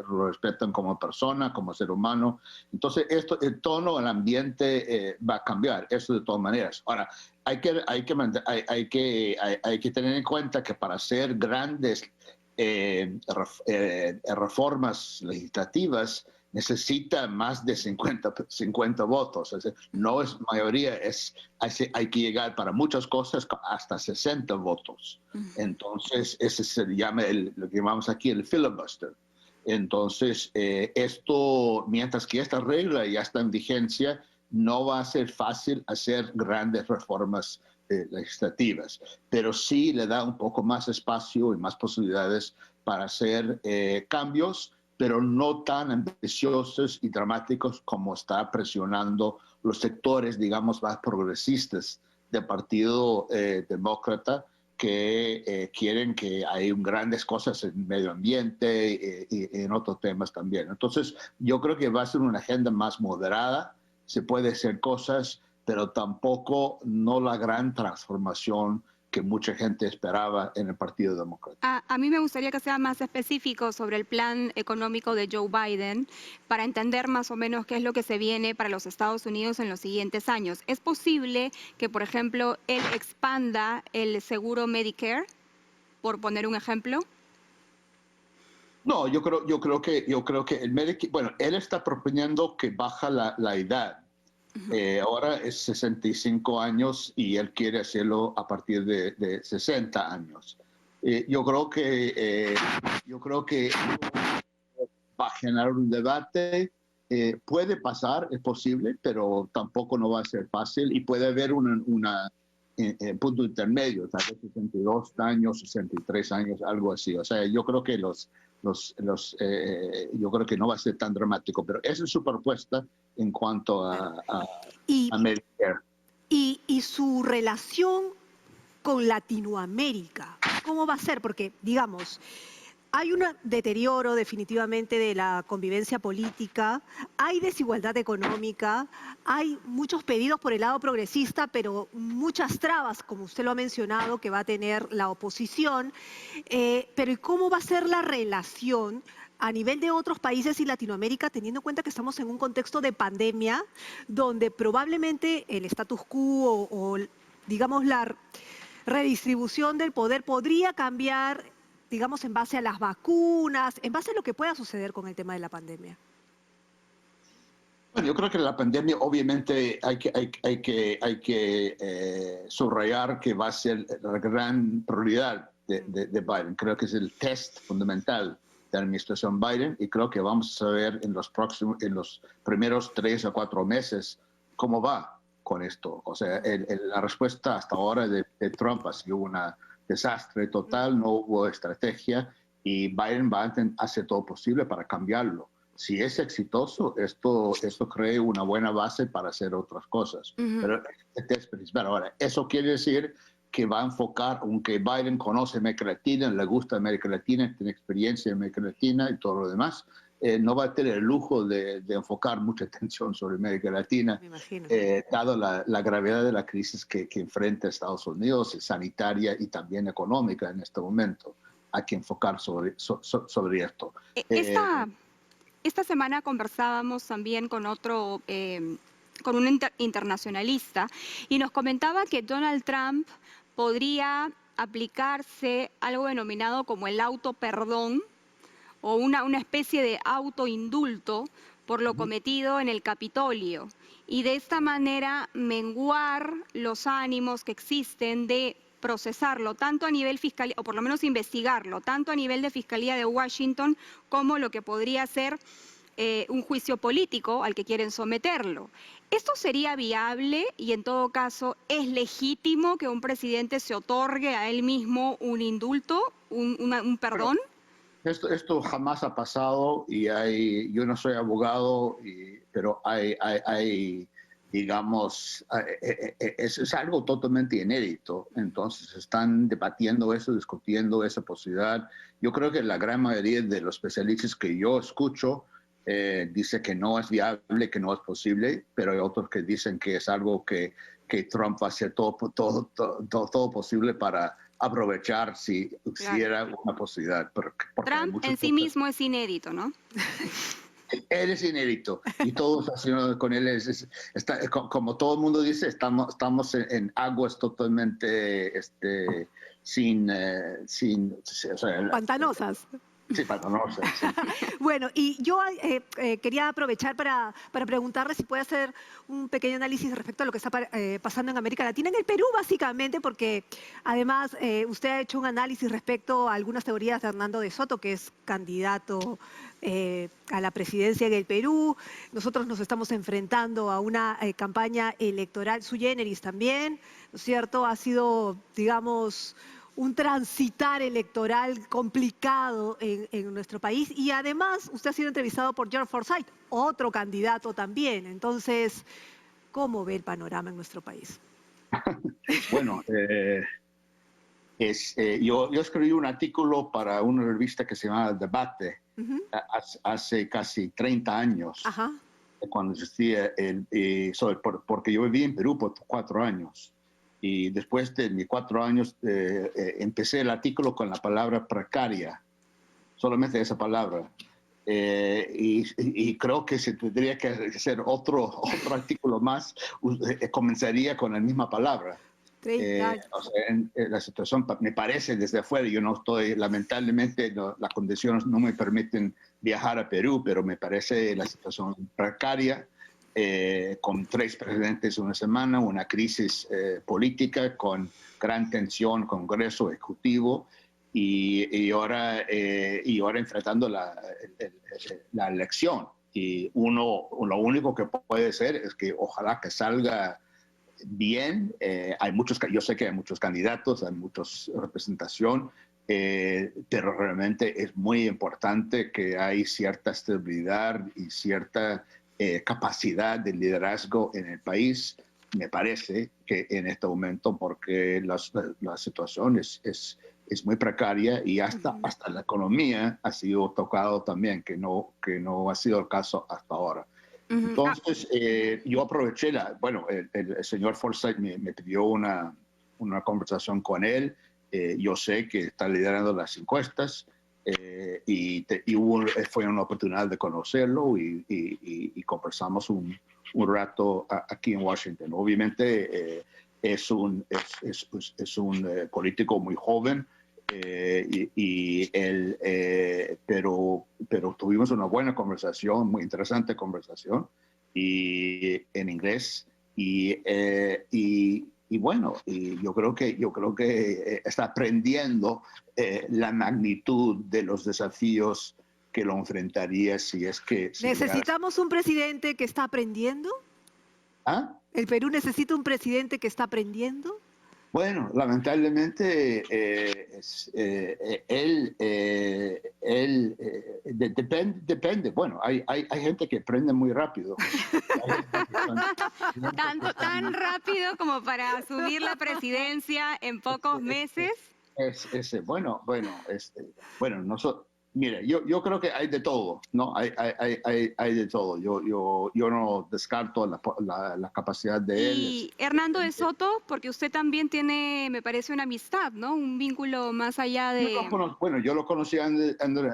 lo respetan como persona, como ser humano. Entonces, el tono, el ambiente va a cambiar, eso de todas maneras. Ahora, hay que tener en cuenta que para hacer grandes reformas legislativas necesita más de 50 votos. Es decir, no es mayoría, hay que llegar para muchas cosas hasta 60 votos. Entonces, ese se llama lo que llamamos aquí el filibuster. Entonces, esto, mientras que esta regla ya está en vigencia, no va a ser fácil hacer grandes reformas legislativas, pero sí le da un poco más espacio y más posibilidades para hacer cambios, pero no tan ambiciosos y dramáticos como está presionando los sectores, digamos, más progresistas del Partido Demócrata, que quieren que hay grandes cosas en medio ambiente y en otros temas también. Entonces, yo creo que va a ser una agenda más moderada, se puede hacer cosas, pero tampoco no la gran transformación que mucha gente esperaba en el Partido Demócrata. A mí me gustaría que sea más específico sobre el plan económico de Joe Biden para entender más o menos qué es lo que se viene para los Estados Unidos en los siguientes años. ¿Es posible que, por ejemplo, él expanda el seguro Medicare, por poner un ejemplo? No, yo creo que el Medicare, bueno, él está proponiendo que baja la edad. Ahora es 65 años y él quiere hacerlo a partir de 60 años. Yo creo que va a generar un debate. Puede pasar, es posible, pero tampoco no va a ser fácil y puede haber un punto intermedio, tal vez 62 años, 63 años, algo así. O sea, yo creo que yo creo que no va a ser tan dramático, pero esa es su propuesta en cuanto a Medicare. Y su relación con Latinoamérica, ¿cómo va a ser? Porque, digamos, hay un deterioro definitivamente de la convivencia política, hay desigualdad económica, hay muchos pedidos por el lado progresista, pero muchas trabas, como usted lo ha mencionado, que va a tener la oposición. Pero ¿y cómo va a ser la relación a nivel de otros países y Latinoamérica, teniendo en cuenta que estamos en un contexto de pandemia, donde probablemente el status quo o digamos, la redistribución del poder podría cambiar, digamos, en base a las vacunas, en base a lo que pueda suceder con el tema de la pandemia? Bueno, yo creo que la pandemia, obviamente, hay que subrayar que va a ser la gran prioridad de Biden. Creo que es el test fundamental de la administración Biden y creo que vamos a ver en los primeros 3 o 4 meses cómo va con esto. O sea, la respuesta hasta ahora de Trump ha sido un desastre total, no hubo estrategia y Biden va a hacer todo posible para cambiarlo. Si es exitoso, esto crea una buena base para hacer otras cosas. Pero ahora, eso quiere decir que va a enfocar, aunque Biden conoce América Latina, le gusta América Latina, tiene experiencia en América Latina y todo lo demás, no va a tener el lujo de enfocar mucha atención sobre América Latina, dado la gravedad de la crisis que enfrenta Estados Unidos, sanitaria y también económica en este momento. Hay que enfocar sobre esto. Esta semana conversábamos también con con un internacionalista y nos comentaba que Donald Trump podría aplicarse algo denominado como el autoperdón o una especie de autoindulto por lo cometido en el Capitolio y de esta manera menguar los ánimos que existen de procesarlo tanto a nivel fiscal, o por lo menos investigarlo, tanto a nivel de Fiscalía de Washington como lo que podría ser un juicio político al que quieren someterlo. ¿Esto sería viable y en todo caso es legítimo que un presidente se otorgue a él mismo un indulto, un perdón? Esto jamás ha pasado y yo no soy abogado, pero digamos, es algo totalmente inédito. Entonces están debatiendo eso, discutiendo esa posibilidad. Yo creo que la gran mayoría de los especialistas que yo escucho dice que no es viable, que no es posible, pero hay otros que dicen que es algo que Trump va a hacer todo posible para aprovechar si era una posibilidad. Trump en sí mismo es inédito, ¿no? Él es inédito y todos haciendo con él como todo el mundo dice, estamos en aguas totalmente sin o sea, pantanosas. Sí, para conocer. Sí. Bueno, y yo quería aprovechar para preguntarle si puede hacer un pequeño análisis respecto a lo que está pasando en América Latina, en el Perú básicamente, porque además usted ha hecho un análisis respecto a algunas teorías de Hernando de Soto, que es candidato a la presidencia en el Perú. Nosotros nos estamos enfrentando a una campaña electoral sui generis también, ¿no es cierto? Ha sido, digamos, un transitar electoral complicado en nuestro país, y además usted ha sido entrevistado por George Forsyth, otro candidato también. Entonces, ¿cómo ve el panorama en nuestro país? Bueno, yo escribí un artículo para una revista que se llama Debate hace casi 30 años, Ajá. cuando existía porque yo viví en Perú por 4 años. Y después de mis 4 años empecé el artículo con la palabra precaria, solamente esa palabra. Y creo que se tendría que hacer otro artículo más, comenzaría con la misma palabra. O sea, la situación me parece desde afuera, yo no estoy, lamentablemente las condiciones no me permiten viajar a Perú, pero me parece la situación precaria. Con 3 presidentes en una semana, una crisis política con gran tensión, Congreso, Ejecutivo, y ahora enfrentando la elección. Y lo único que puede ser es que ojalá que salga bien. Yo sé que hay muchos candidatos, hay mucha representación, pero realmente es muy importante que hay cierta estabilidad y cierta capacidad de liderazgo en el país, me parece que en este momento, porque la situación es muy precaria, y hasta la economía ha sido tocado también, que no ha sido el caso hasta ahora. Entonces, yo aproveché, el señor Forsyth me pidió una conversación con él. Yo sé que está liderando las encuestas, fue una oportunidad de conocerlo, y conversamos un rato aquí en Washington. Obviamente es un político muy joven, pero tuvimos una buena conversación, muy interesante conversación, y en inglés, y bueno, y yo creo que está aprendiendo la magnitud de los desafíos que lo enfrentaría si es que... ¿Necesitamos un presidente que está aprendiendo? ¿Ah? ¿El Perú necesita un presidente que está aprendiendo? Bueno, lamentablemente depende. Bueno, hay gente que aprende muy rápido. Tan rápido como para asumir la presidencia en pocos meses. Bueno, mire, yo creo que hay de todo, ¿no? Hay de todo. Yo no descarto la capacidad de él. Y Hernando de Soto, porque usted también tiene, me parece, una amistad, ¿no? Un vínculo más allá de... Yo lo conocí a Hernando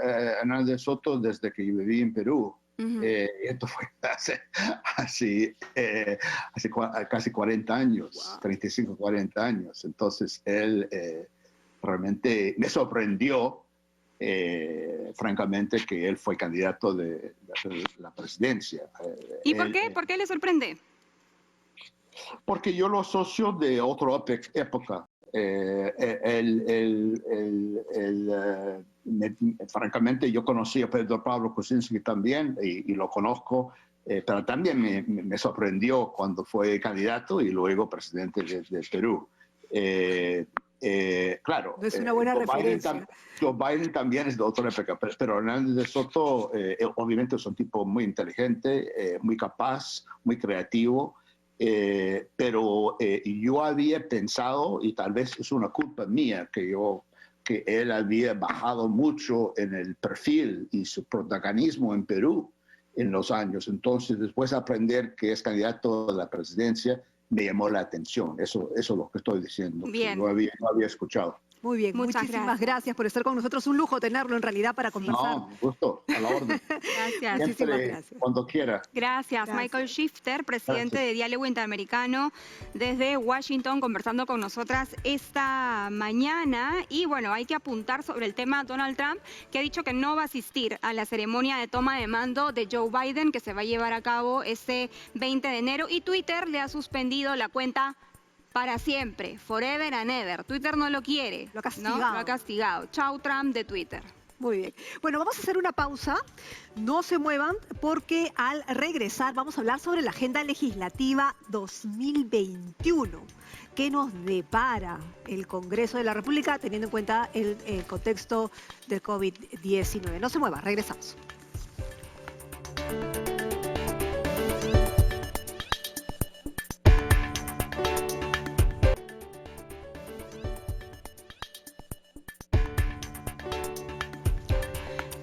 de Soto desde que yo viví en Perú. Esto fue hace casi 40 años, wow. 35, 40 años. Entonces, él realmente me sorprendió, francamente, que él fue candidato de la presidencia. ¿Y por qué? ¿Por qué le sorprende? Porque yo lo asocio de otra época. Francamente, yo conocí a Pedro Pablo Kuczynski también, y lo conozco, pero también me sorprendió cuando fue candidato y luego presidente de Perú. Claro, no es una buena referencia. Joe Biden también es de otra época, pero Hernández de Soto obviamente es un tipo muy inteligente, muy capaz, muy creativo. Pero yo había pensado, y tal vez es una culpa mía, que él había bajado mucho en el perfil y su protagonismo en Perú en los años. Entonces, después de aprender que es candidato a la presidencia, me llamó la atención. Eso es lo que estoy diciendo. Bien. No había escuchado. Muy bien, muchísimas gracias por estar con nosotros. Un lujo tenerlo en realidad para conversar. No, gusto, a la orden. Gracias. Muchísimas gracias. Cuando quiera. Gracias. Michael Shifter, presidente de Diálogo Interamericano desde Washington, conversando con nosotras esta mañana. Y bueno, hay que apuntar sobre el tema Donald Trump, que ha dicho que no va a asistir a la ceremonia de toma de mando de Joe Biden, que se va a llevar a cabo este 20 de enero. Y Twitter le ha suspendido la cuenta para siempre, forever and ever. Twitter no lo quiere. Lo ha castigado. ¿No? Lo ha castigado. Chau Trump de Twitter. Muy bien. Bueno, vamos a hacer una pausa. No se muevan porque al regresar vamos a hablar sobre la agenda legislativa 2021. ¿Qué nos depara el Congreso de la República teniendo en cuenta el contexto del COVID-19? No se mueva, regresamos.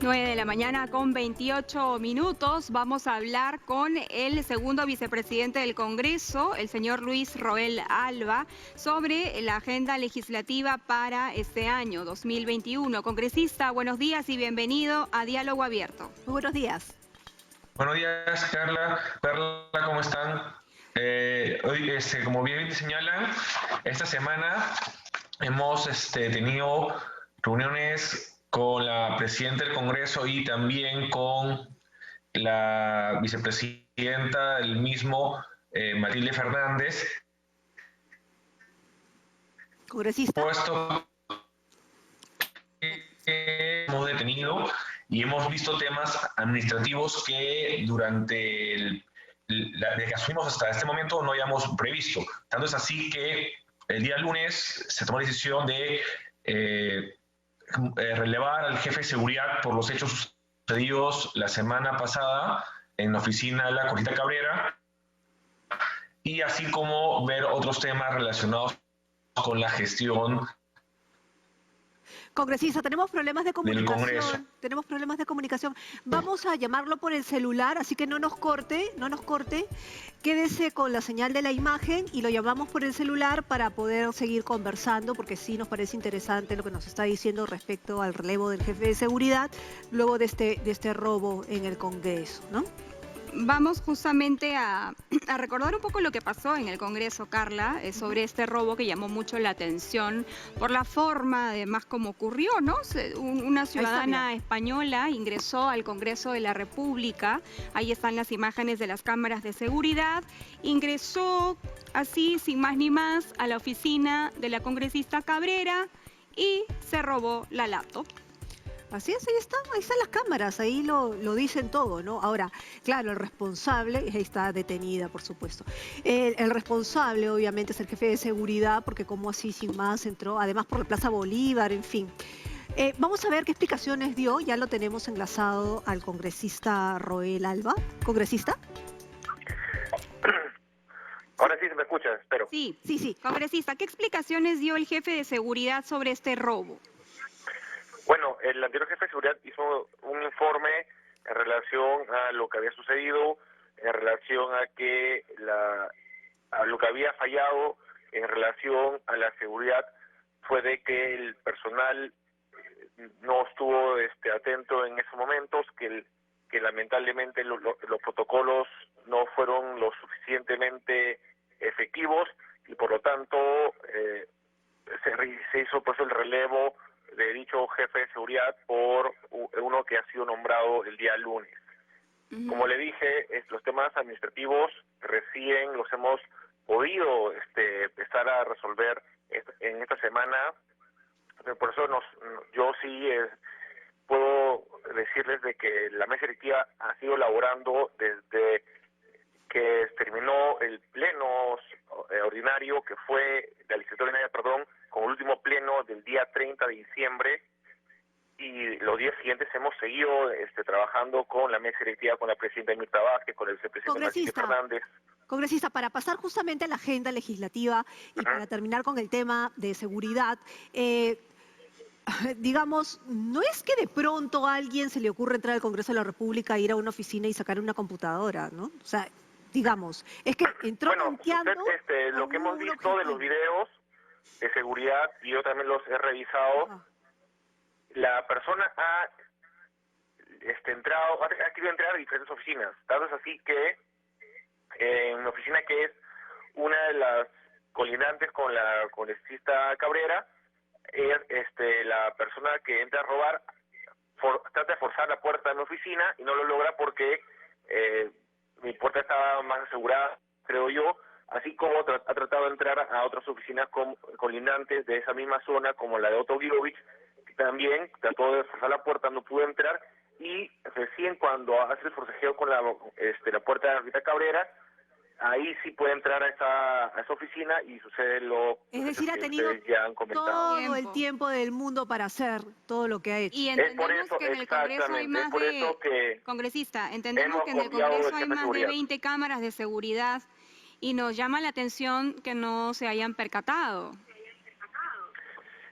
9 de la mañana con 28 minutos. Vamos a hablar con el segundo vicepresidente del Congreso, el señor Luis Roel Alba, sobre la agenda legislativa para este año 2021. Congresista, buenos días y bienvenido a Diálogo Abierto. Muy buenos días. Buenos días, Carla. Perla, ¿cómo están? Hoy, como bien señalan, esta semana hemos tenido reuniones con la presidenta del Congreso y también con la vicepresidenta del mismo, Matilde Fernández. Congresista. Puesto que hemos detenido y hemos visto temas administrativos que durante desde que asumimos hasta este momento no habíamos previsto. Tanto es así que el día lunes se tomó la decisión de relevar al jefe de seguridad por los hechos sucedidos la semana pasada en la oficina de la Corita Cabrera, y así como ver otros temas relacionados con la gestión. Congresista, tenemos problemas de Congreso. comunicación. Tenemos problemas de comunicación. Vamos a llamarlo por el celular, así que no nos corte. Quédese con la señal de la imagen y lo llamamos por el celular para poder seguir conversando, porque sí nos parece interesante lo que nos está diciendo respecto al relevo del jefe de seguridad luego de este robo en el Congreso, ¿no? Vamos justamente a recordar un poco lo que pasó en el Congreso, Carla, sobre este robo que llamó mucho la atención por la forma, además, como ocurrió, ¿no? Una ciudadana española ingresó al Congreso de la República, ahí están las imágenes de las cámaras de seguridad, ingresó así, sin más ni más, a la oficina de la congresista Cabrera y se robó la laptop. Así es, ahí están las cámaras, ahí lo dicen todo, ¿no? Ahora, claro, el responsable, ahí está detenida, por supuesto. El responsable, obviamente, es el jefe de seguridad, porque como así, sin más, entró, además por la Plaza Bolívar, en fin. Vamos a ver qué explicaciones dio, ya lo tenemos enlazado al congresista Roel Alba. ¿Congresista? Ahora sí se me escucha, espero. Sí. Congresista, ¿qué explicaciones dio el jefe de seguridad sobre este robo? Bueno, el anterior jefe de seguridad hizo un informe en relación a lo que había sucedido, en relación a que a lo que había fallado en relación a la seguridad fue de que el personal no estuvo atento en esos momentos, que lamentablemente los protocolos no fueron lo suficientemente efectivos y por lo tanto se hizo pues el relevo de dicho jefe de seguridad por uno que ha sido nombrado el día lunes. Como le dije, los temas administrativos recién los hemos podido empezar a resolver en esta semana. Por eso yo sí puedo decirles de que la mesa directiva ha sido elaborando desde que terminó el pleno ordinario, que fue la legislatura ordinaria, con el último pleno del día 30 de diciembre, y los días siguientes hemos seguido trabajando con la mesa directiva, con la presidenta Mirta Vázquez, con el vicepresidente Matilde Fernández. Congresista, para pasar justamente a la agenda legislativa y para terminar con el tema de seguridad, digamos, no es que de pronto a alguien se le ocurre entrar al Congreso de la República, ir a una oficina y sacar una computadora, ¿no? O sea, digamos, es que entró tanteando. Lo que hemos visto de los videos de seguridad, y yo también los he revisado. La persona ha querido entrar a diferentes oficinas. Tanto es así que en una oficina que es una de las colindantes con la congresista Cabrera, la persona que entra a robar trata de forzar la puerta de mi oficina y no lo logra porque mi puerta estaba más asegurada, creo yo, así como ha tratado de entrar a otras oficinas colindantes de esa misma zona, como la de Otto Gilovich, que también trató de forzar la puerta, no pudo entrar, y recién cuando hace el forcejeo con la puerta de Rita Cabrera, ahí sí puede entrar a esa oficina y sucede es decir, ha tenido ya han comentado. todo el tiempo del mundo para hacer todo lo que ha hecho. Y entendemos que en el Congreso hay más congresista, entendemos que en el Congreso hay más de 20 cámaras de seguridad y nos llama la atención que no se hayan percatado.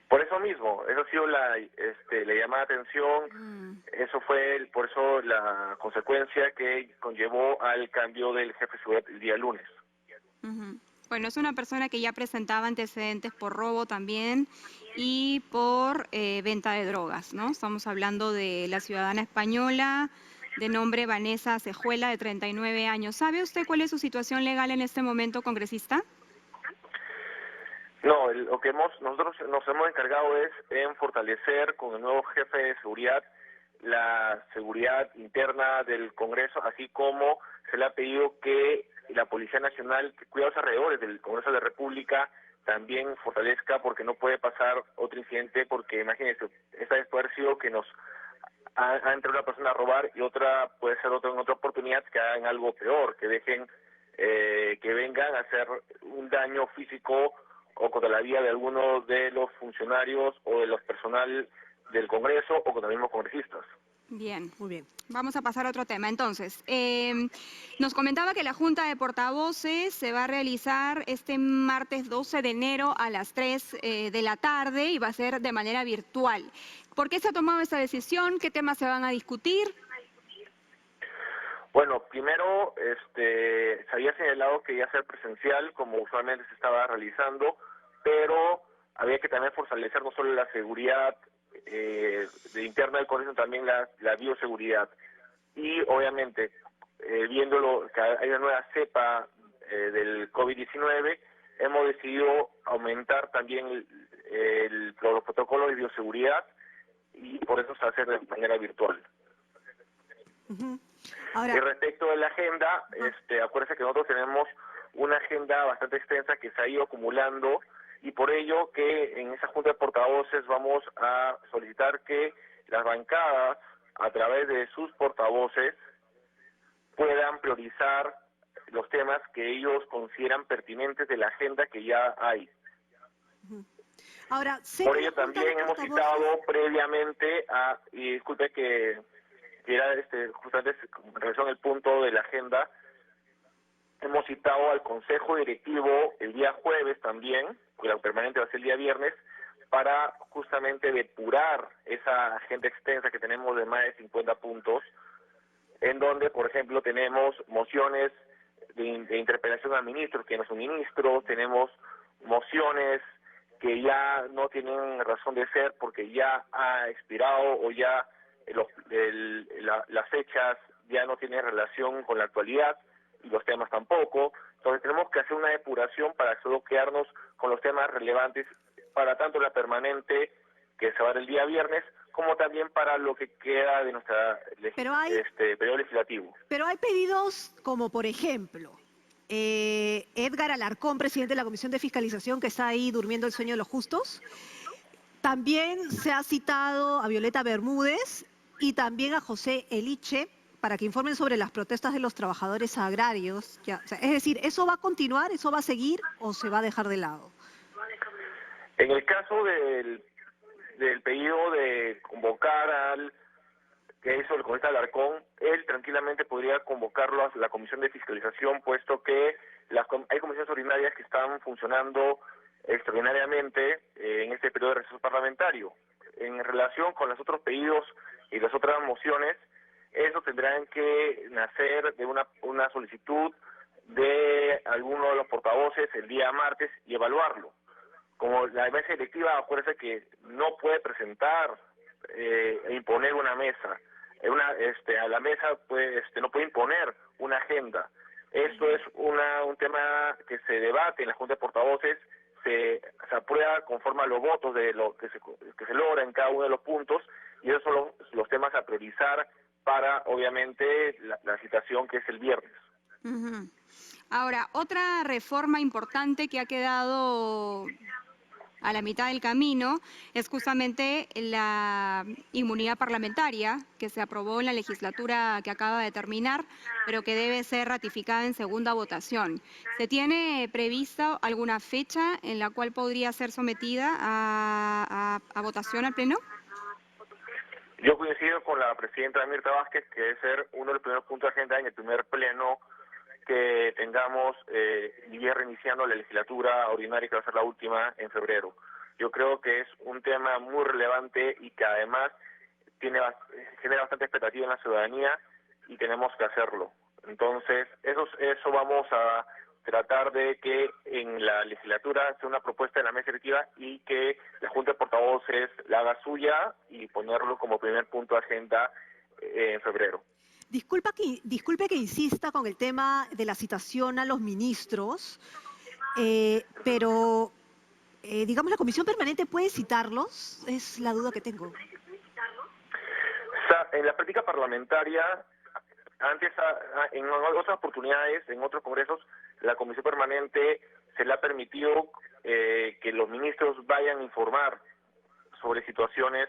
Por eso mismo, eso ha sido le llama la atención, eso fue por eso la consecuencia que conllevó al cambio del jefe de seguridad el día lunes. Bueno, es una persona que ya presentaba antecedentes por robo también y por venta de drogas, ¿no? Estamos hablando de la ciudadana española de nombre Vanessa Cejuela, de 39 años. ¿Sabe usted cuál es su situación legal en este momento, congresista? No, lo que nosotros nos hemos encargado es en fortalecer con el nuevo jefe de seguridad la seguridad interna del Congreso, así como se le ha pedido que la Policía Nacional, que cuida los alrededores del Congreso de la República, también fortalezca, porque no puede pasar otro incidente, porque imagínense, esta vez puede haber sido que nos ha entrado una persona a robar y otra puede ser en otra oportunidad que hagan algo peor, que dejen, que vengan a hacer un daño físico o contra la vida de algunos de los funcionarios o de los personal del Congreso o con los mismos congresistas. Bien, muy bien. Vamos a pasar a otro tema. Entonces, nos comentaba que la Junta de Portavoces se va a realizar este martes 12 de enero a las 3 de la tarde y va a ser de manera virtual. ¿Por qué se ha tomado esta decisión? ¿Qué temas se van a discutir? Bueno, primero se había señalado que iba a ser presencial, como usualmente se estaba realizando, pero había que también fortalecer no solo la seguridad de interna del Congreso, también la bioseguridad. Y obviamente, viéndolo que hay una nueva cepa del COVID-19, hemos decidido aumentar también los protocolos de bioseguridad y por eso se hace de manera virtual. Ahora, y respecto de la agenda, acuérdense que nosotros tenemos una agenda bastante extensa que se ha ido acumulando y por ello que en esa Junta de Portavoces vamos a solicitar que las bancadas, a través de sus portavoces, puedan priorizar los temas que ellos consideran pertinentes de la agenda que ya hay. Ahora, por ello también hemos citado previamente y disculpe que era justamente en relación al punto de la agenda, hemos citado al Consejo Directivo el día jueves también, porque la permanente va a ser el día viernes, para justamente depurar esa agenda extensa que tenemos de más de 50 puntos, en donde, por ejemplo, tenemos mociones de interpelación al ministro, que no es un ministro, tenemos mociones que ya no tienen razón de ser porque ya ha expirado o ya las fechas ya no tienen relación con la actualidad y los temas tampoco. Entonces tenemos que hacer una depuración para solo quedarnos con los temas relevantes para tanto la permanente que se va a dar el día viernes como también para lo que queda de nuestra periodo legislativo. Pero hay pedidos como, por ejemplo, Edgar Alarcón, presidente de la Comisión de Fiscalización, que está ahí durmiendo el sueño de los justos. También se ha citado a Violeta Bermúdez y también a José Eliche para que informen sobre las protestas de los trabajadores agrarios. Es decir, ¿eso va a continuar, eso va a seguir o se va a dejar de lado? En el caso del pedido de convocar al que hizo el congresista Alarcón, él tranquilamente podría convocarlo a la Comisión de Fiscalización, puesto que hay comisiones ordinarias que están funcionando extraordinariamente en este periodo de receso parlamentario. En relación con los otros pedidos y las otras mociones, eso tendrán que nacer de una solicitud de alguno de los portavoces el día martes y evaluarlo. como la mesa directiva, acuérdense que no puede presentar e imponer una mesa. A la mesa no puede imponer una agenda. Esto es un tema que se debate en la Junta de Portavoces, se aprueba conforme a los votos de lo que se logra en cada uno de los puntos, y esos son los temas a priorizar para, obviamente, la citación que es el viernes. Ahora, otra reforma importante que ha quedado a la mitad del camino es justamente la inmunidad parlamentaria que se aprobó en la legislatura que acaba de terminar, pero que debe ser ratificada en segunda votación. ¿Se tiene prevista alguna fecha en la cual podría ser sometida a votación al Pleno? Yo coincido con la presidenta Mirta Vázquez que debe ser uno de los primeros puntos de agenda en el primer pleno que tengamos y reiniciando la legislatura ordinaria, que va a ser la última en febrero. Yo creo que es un tema muy relevante y que además genera bastante expectativa en la ciudadanía y tenemos que hacerlo. Entonces, eso vamos a tratar de que en la legislatura sea una propuesta de la mesa directiva y que la Junta de Portavoces la haga suya y ponerlo como primer punto de agenda en febrero. Disculpe que insista con el tema de la citación a los ministros, pero, digamos, ¿la Comisión Permanente puede citarlos? Es la duda que tengo. En la práctica parlamentaria, antes, en otras oportunidades, en otros congresos, la Comisión Permanente se le ha permitido que los ministros vayan a informar sobre situaciones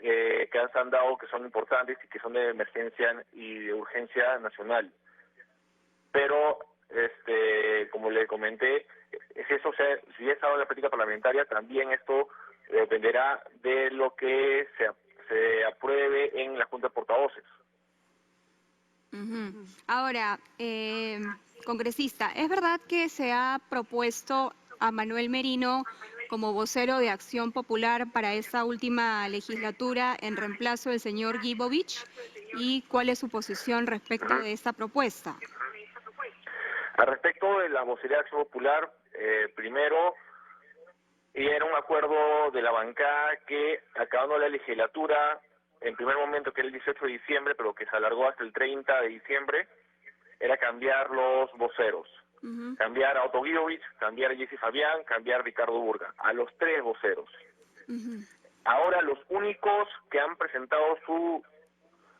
que se han dado, que son importantes y que son de emergencia y de urgencia nacional. Pero, como le comenté, si es ahora en la práctica parlamentaria, también esto dependerá de lo que se apruebe en la Junta de Portavoces. Ahora, congresista, ¿es verdad que se ha propuesto a Manuel Merino como vocero de Acción Popular para esta última legislatura en reemplazo del señor Gibovich? ¿Y cuál es su posición respecto de esta propuesta? Al respecto de la vocería de Acción Popular, primero, era un acuerdo de la bancada que, acabando la legislatura, en primer momento, que era el 18 de diciembre, pero que se alargó hasta el 30 de diciembre, era cambiar los voceros. Cambiar a Otto Gibovich, cambiar a Jessy Fabián, cambiar a Ricardo Burga, a los 3 voceros. Ahora los únicos que han presentado su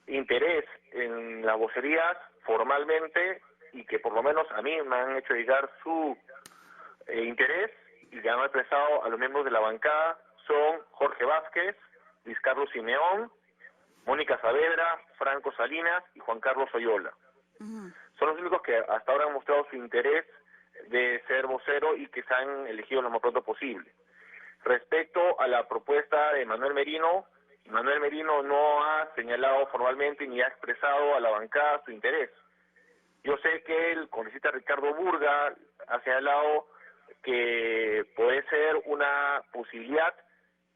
interés en las vocerías formalmente y que por lo menos a mí me han hecho llegar su interés y que han expresado a los miembros de la bancada son Jorge Vázquez, Luis Carlos Simeón, Mónica Saavedra, Franco Salinas y Juan Carlos Oyola. Son los únicos que hasta ahora han mostrado su interés de ser vocero y que se han elegido lo más pronto posible. Respecto a la propuesta de Manuel Merino no ha señalado formalmente ni ha expresado a la bancada su interés. Yo sé que el congresista Ricardo Burga ha señalado que puede ser una posibilidad.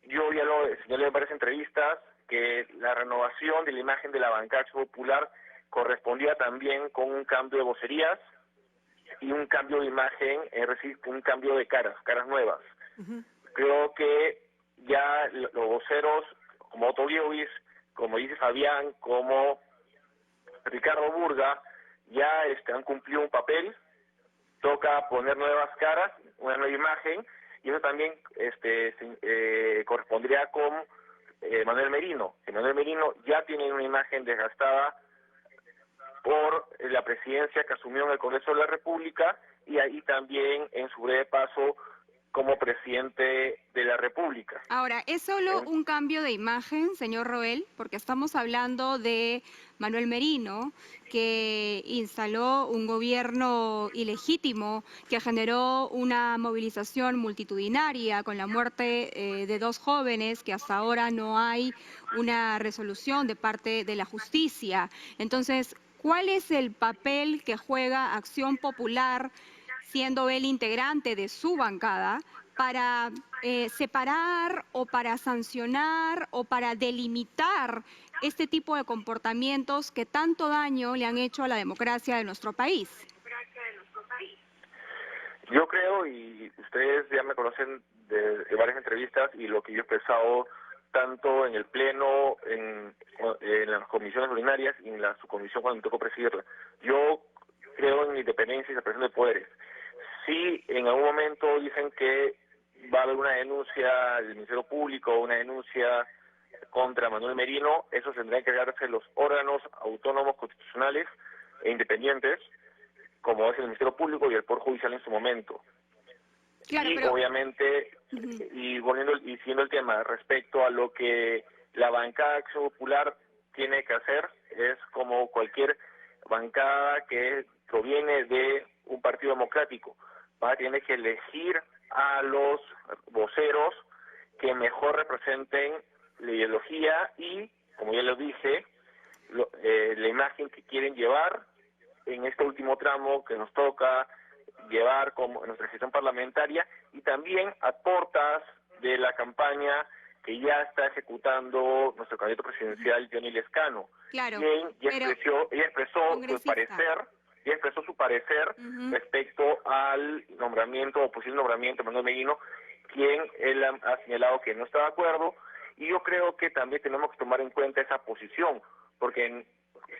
Yo ya lo señalé en varias entrevistas que la renovación de la imagen de la bancada popular correspondía también con un cambio de vocerías y un cambio de imagen, es decir, un cambio de caras nuevas. Creo que ya los voceros como Otto Gibovich, como dice Fabián, como Ricardo Burga, ya han cumplido un papel, toca poner nuevas caras, una nueva imagen, y eso también correspondría con Manuel Merino. Manuel Merino ya tiene una imagen desgastada por la presidencia que asumió en el Congreso de la República y ahí también en su breve paso como presidente de la República. Ahora, ¿es solo un cambio de imagen, señor Roel? Porque estamos hablando de Manuel Merino, que instaló un gobierno ilegítimo, que generó una movilización multitudinaria con la muerte de 2 jóvenes, que hasta ahora no hay una resolución de parte de la justicia. Entonces, ¿cuál es el papel que juega Acción Popular, siendo él integrante de su bancada, para separar o para sancionar o para delimitar este tipo de comportamientos que tanto daño le han hecho a la democracia de nuestro país? Yo creo, y ustedes ya me conocen de varias entrevistas y lo que yo he expresado tanto en el Pleno, en las comisiones ordinarias y en la subcomisión cuando me tocó presidirla. Yo creo en la independencia y separación de poderes. Si en algún momento dicen que va a haber una denuncia del Ministerio Público, una denuncia contra Manuel Merino, eso tendrán que darse los órganos autónomos constitucionales e independientes, como es el Ministerio Público y el Poder Judicial en su momento. Claro, y pero... obviamente, y siguiendo el tema, respecto a lo que la bancada de Acción Popular tiene que hacer, es como cualquier bancada que proviene de un partido democrático, tiene que elegir a los voceros que mejor representen la ideología y, como ya lo dije, la imagen que quieren llevar en este último tramo que nos toca llevar como nuestra gestión parlamentaria, y también a portas de la campaña que ya está ejecutando nuestro candidato presidencial, Johnny Lescano, Claro, quien ella expresó su parecer respecto al nombramiento o posible nombramiento de Manuel Merino, quien él ha señalado que no está de acuerdo, y yo creo que también tenemos que tomar en cuenta esa posición, porque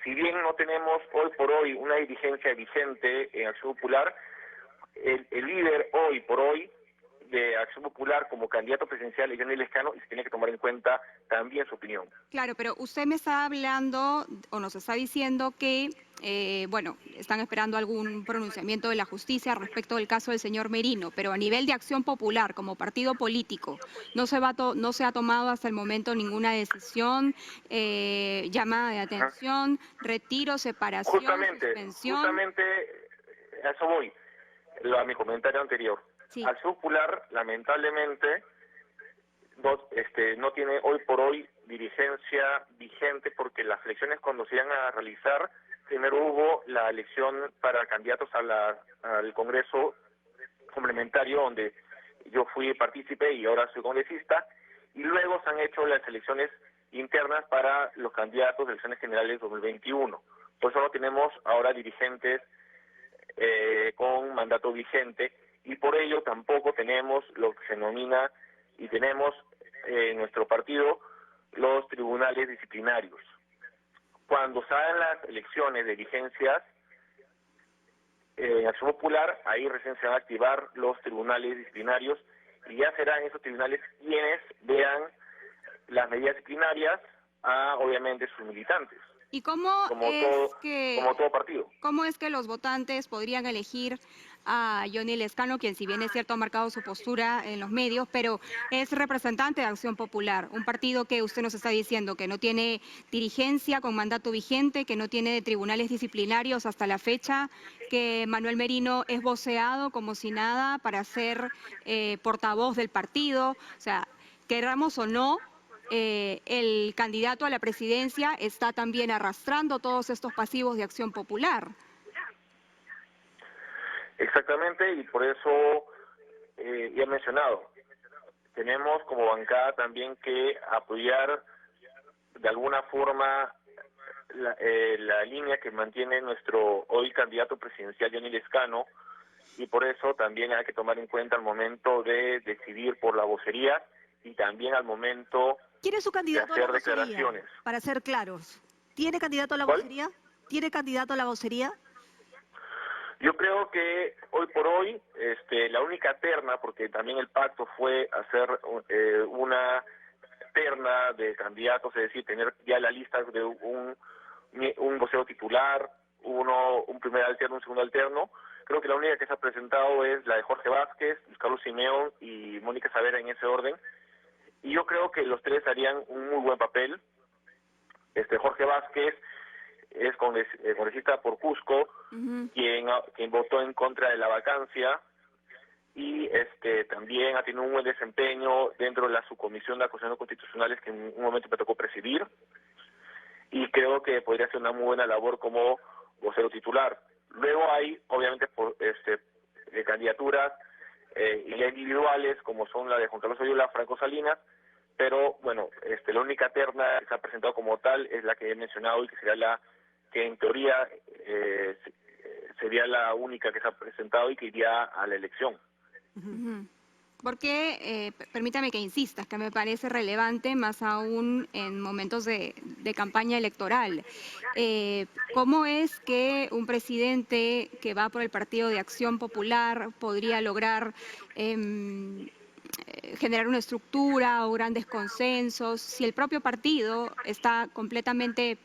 si bien no tenemos hoy por hoy una dirigencia vigente en Acción Popular, el líder hoy por hoy de Acción Popular como candidato presidencial es Johnny Lescano, y se tiene que tomar en cuenta también su opinión. Claro, pero usted me está hablando o nos está diciendo que, bueno, están esperando algún pronunciamiento de la justicia respecto del caso del señor Merino, pero a nivel de Acción Popular como partido político no se ha tomado hasta el momento ninguna decisión, llamada de atención, retiro, separación, suspensión. Justamente a eso voy, a mi comentario anterior. Sí. Acción Popular, lamentablemente, no tiene hoy por hoy dirigencia vigente, porque las elecciones cuando se iban a realizar, primero hubo la elección para candidatos al Congreso complementario, donde yo fui partícipe y ahora soy congresista, y luego se han hecho las elecciones internas para los candidatos de elecciones generales 2021. Por eso no tenemos ahora dirigentes con mandato vigente, y por ello tampoco tenemos lo que se denomina, y tenemos en nuestro partido, los tribunales disciplinarios. Cuando salen las elecciones de dirigencias en Acción Popular, ahí recién se van a activar los tribunales disciplinarios, y ya serán esos tribunales quienes vean las medidas disciplinarias a, obviamente, sus militantes. ¿Y cómo como todo partido. ¿Cómo es que los votantes podrían elegir a Johnny Lescano, quien, si bien es cierto, ha marcado su postura en los medios, pero es representante de Acción Popular, un partido que usted nos está diciendo que no tiene dirigencia con mandato vigente, que no tiene tribunales disciplinarios hasta la fecha, que Manuel Merino es voceado como si nada para ser portavoz del partido? O sea, queramos o no, el candidato a la presidencia está también arrastrando todos estos pasivos de Acción Popular. Exactamente, y por eso ya he mencionado, tenemos como bancada también que apoyar de alguna forma la línea que mantiene nuestro hoy candidato presidencial, Johnny Lescano, y por eso también hay que tomar en cuenta al momento de decidir por la vocería, y también al momento ¿Quién es su candidato de hacer a la vocería? declaraciones. Para ser claros, ¿tiene candidato a la ¿Cuál? vocería? ¿Tiene candidato a la vocería? Yo creo que hoy por hoy la única terna, porque también el pacto fue hacer una terna de candidatos, es decir, tener ya la lista de un vocero titular, un primer alterno, un segundo alterno. Creo que la única que se ha presentado es la de Jorge Vázquez, Luis Carlos Simeón y Mónica Saavedra, en ese orden. Y yo creo que los tres harían un muy buen papel. Jorge Vázquez es congresista por Cusco, quien votó en contra de la vacancia, y también ha tenido un buen desempeño dentro de la subcomisión de acusaciones constitucionales que en un momento me tocó presidir, y creo que podría hacer una muy buena labor como vocero titular. Luego hay, obviamente, candidaturas ya individuales, como son la de Juan Carlos Oyola, Franco Salinas, pero bueno, la única terna que se ha presentado como tal es la que he mencionado, y que sería la que en teoría sería la única que se ha presentado y que iría a la elección. porque, permítame que insistas, que me parece relevante, más aún en momentos de campaña electoral. ¿Cómo es que un presidente que va por el Partido de Acción Popular podría lograr generar una estructura o grandes consensos si el propio partido está completamente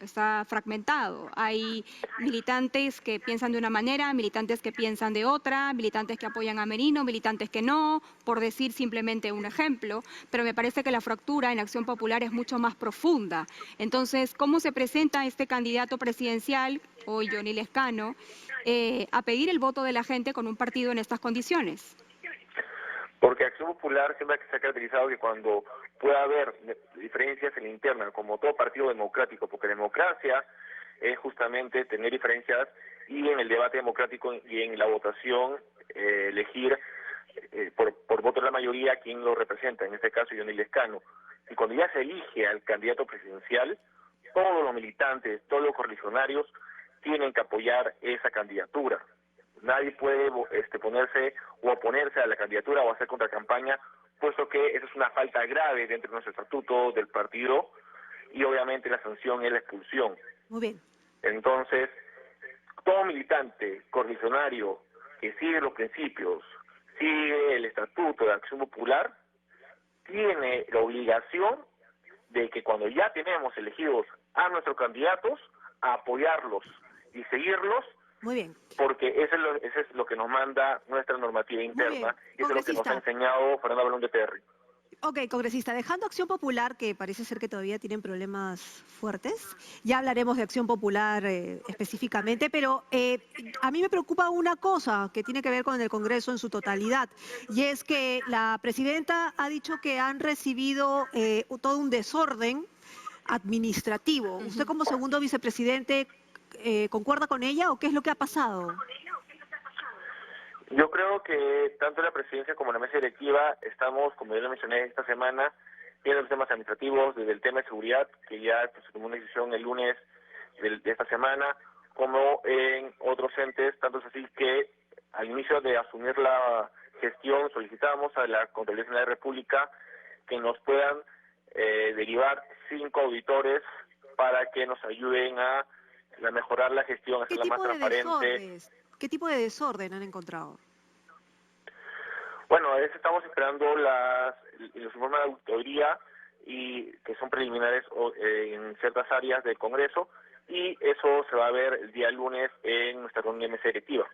está fragmentado? Hay militantes que piensan de una manera, militantes que piensan de otra, militantes que apoyan a Merino, militantes que no, por decir simplemente un ejemplo, pero me parece que la fractura en Acción Popular es mucho más profunda. Entonces, ¿cómo se presenta este candidato presidencial, hoy Johnny Lezcano, a pedir el voto de la gente con un partido en estas condiciones? Porque Acción Popular siempre se ha caracterizado que cuando pueda haber diferencias en la interna, como todo partido democrático, porque la democracia es justamente tener diferencias y en el debate democrático y en la votación elegir por voto de la mayoría quien lo representa, en este caso Johnny Lezcano. Y cuando ya se elige al candidato presidencial, todos los militantes, todos los correligionarios tienen que apoyar esa candidatura. Nadie puede ponerse o oponerse a la candidatura o hacer contracampaña, puesto que eso es una falta grave dentro de nuestro estatuto del partido y obviamente la sanción es la expulsión. Muy bien. Entonces, todo militante correligionario que sigue los principios, sigue el estatuto de Acción Popular, tiene la obligación de que cuando ya tenemos elegidos a nuestros candidatos, a apoyarlos y seguirlos. Muy bien. Porque eso es lo que nos manda nuestra normativa interna, y eso es lo que nos ha enseñado Fernando Balón de Terry. Ok, congresista, dejando Acción Popular, que parece ser que todavía tienen problemas fuertes, ya hablaremos de Acción Popular específicamente, pero a mí me preocupa una cosa que tiene que ver con el Congreso en su totalidad, y es que la presidenta ha dicho que han recibido todo un desorden administrativo. ¿Usted como segundo vicepresidente concuerda con ella o qué es lo que ha pasado? Yo creo que tanto la presidencia como la mesa directiva estamos, como ya lo mencioné esta semana, viendo los temas administrativos, desde el tema de seguridad, que ya se tomó una decisión el lunes de esta semana, como en otros entes, tanto es así que al inicio de asumir la gestión solicitamos a la Contraloría General de la República que nos puedan derivar 5 auditores para que nos ayuden a mejorar la gestión, hacerla más transparente. ¿Qué tipo de desorden han encontrado? Bueno, estamos esperando los informes de auditoría y que son preliminares en ciertas áreas del Congreso, y eso se va a ver el día lunes en nuestra reunión de mesa directiva.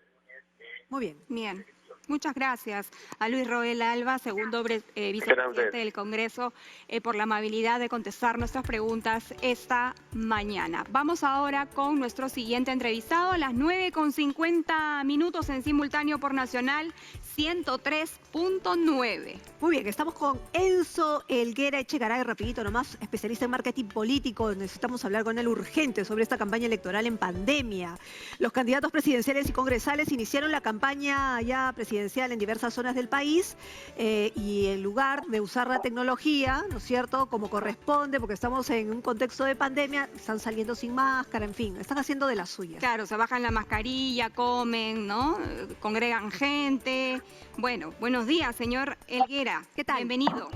Muy bien. Bien. Muchas gracias a Luis Roel Alba, segundo vicepresidente del Congreso, por la amabilidad de contestar nuestras preguntas esta mañana. Vamos ahora con nuestro siguiente entrevistado a las 9:50 en simultáneo por Nacional 103.9. Muy bien, estamos con Enzo Helguera Echegaray, rapidito nomás, especialista en marketing político. Necesitamos hablar con él urgente sobre esta campaña electoral en pandemia. Los candidatos presidenciales y congresales iniciaron la campaña ya presidencial en diversas zonas del país y en lugar de usar la tecnología, ¿no es cierto?, como corresponde, porque estamos en un contexto de pandemia, están saliendo sin máscara, en fin, están haciendo de las suyas. Claro, se bajan la mascarilla, comen, ¿no?, congregan gente. Bueno, buenos días, señor Helguera. ¿Qué tal? Bienvenido.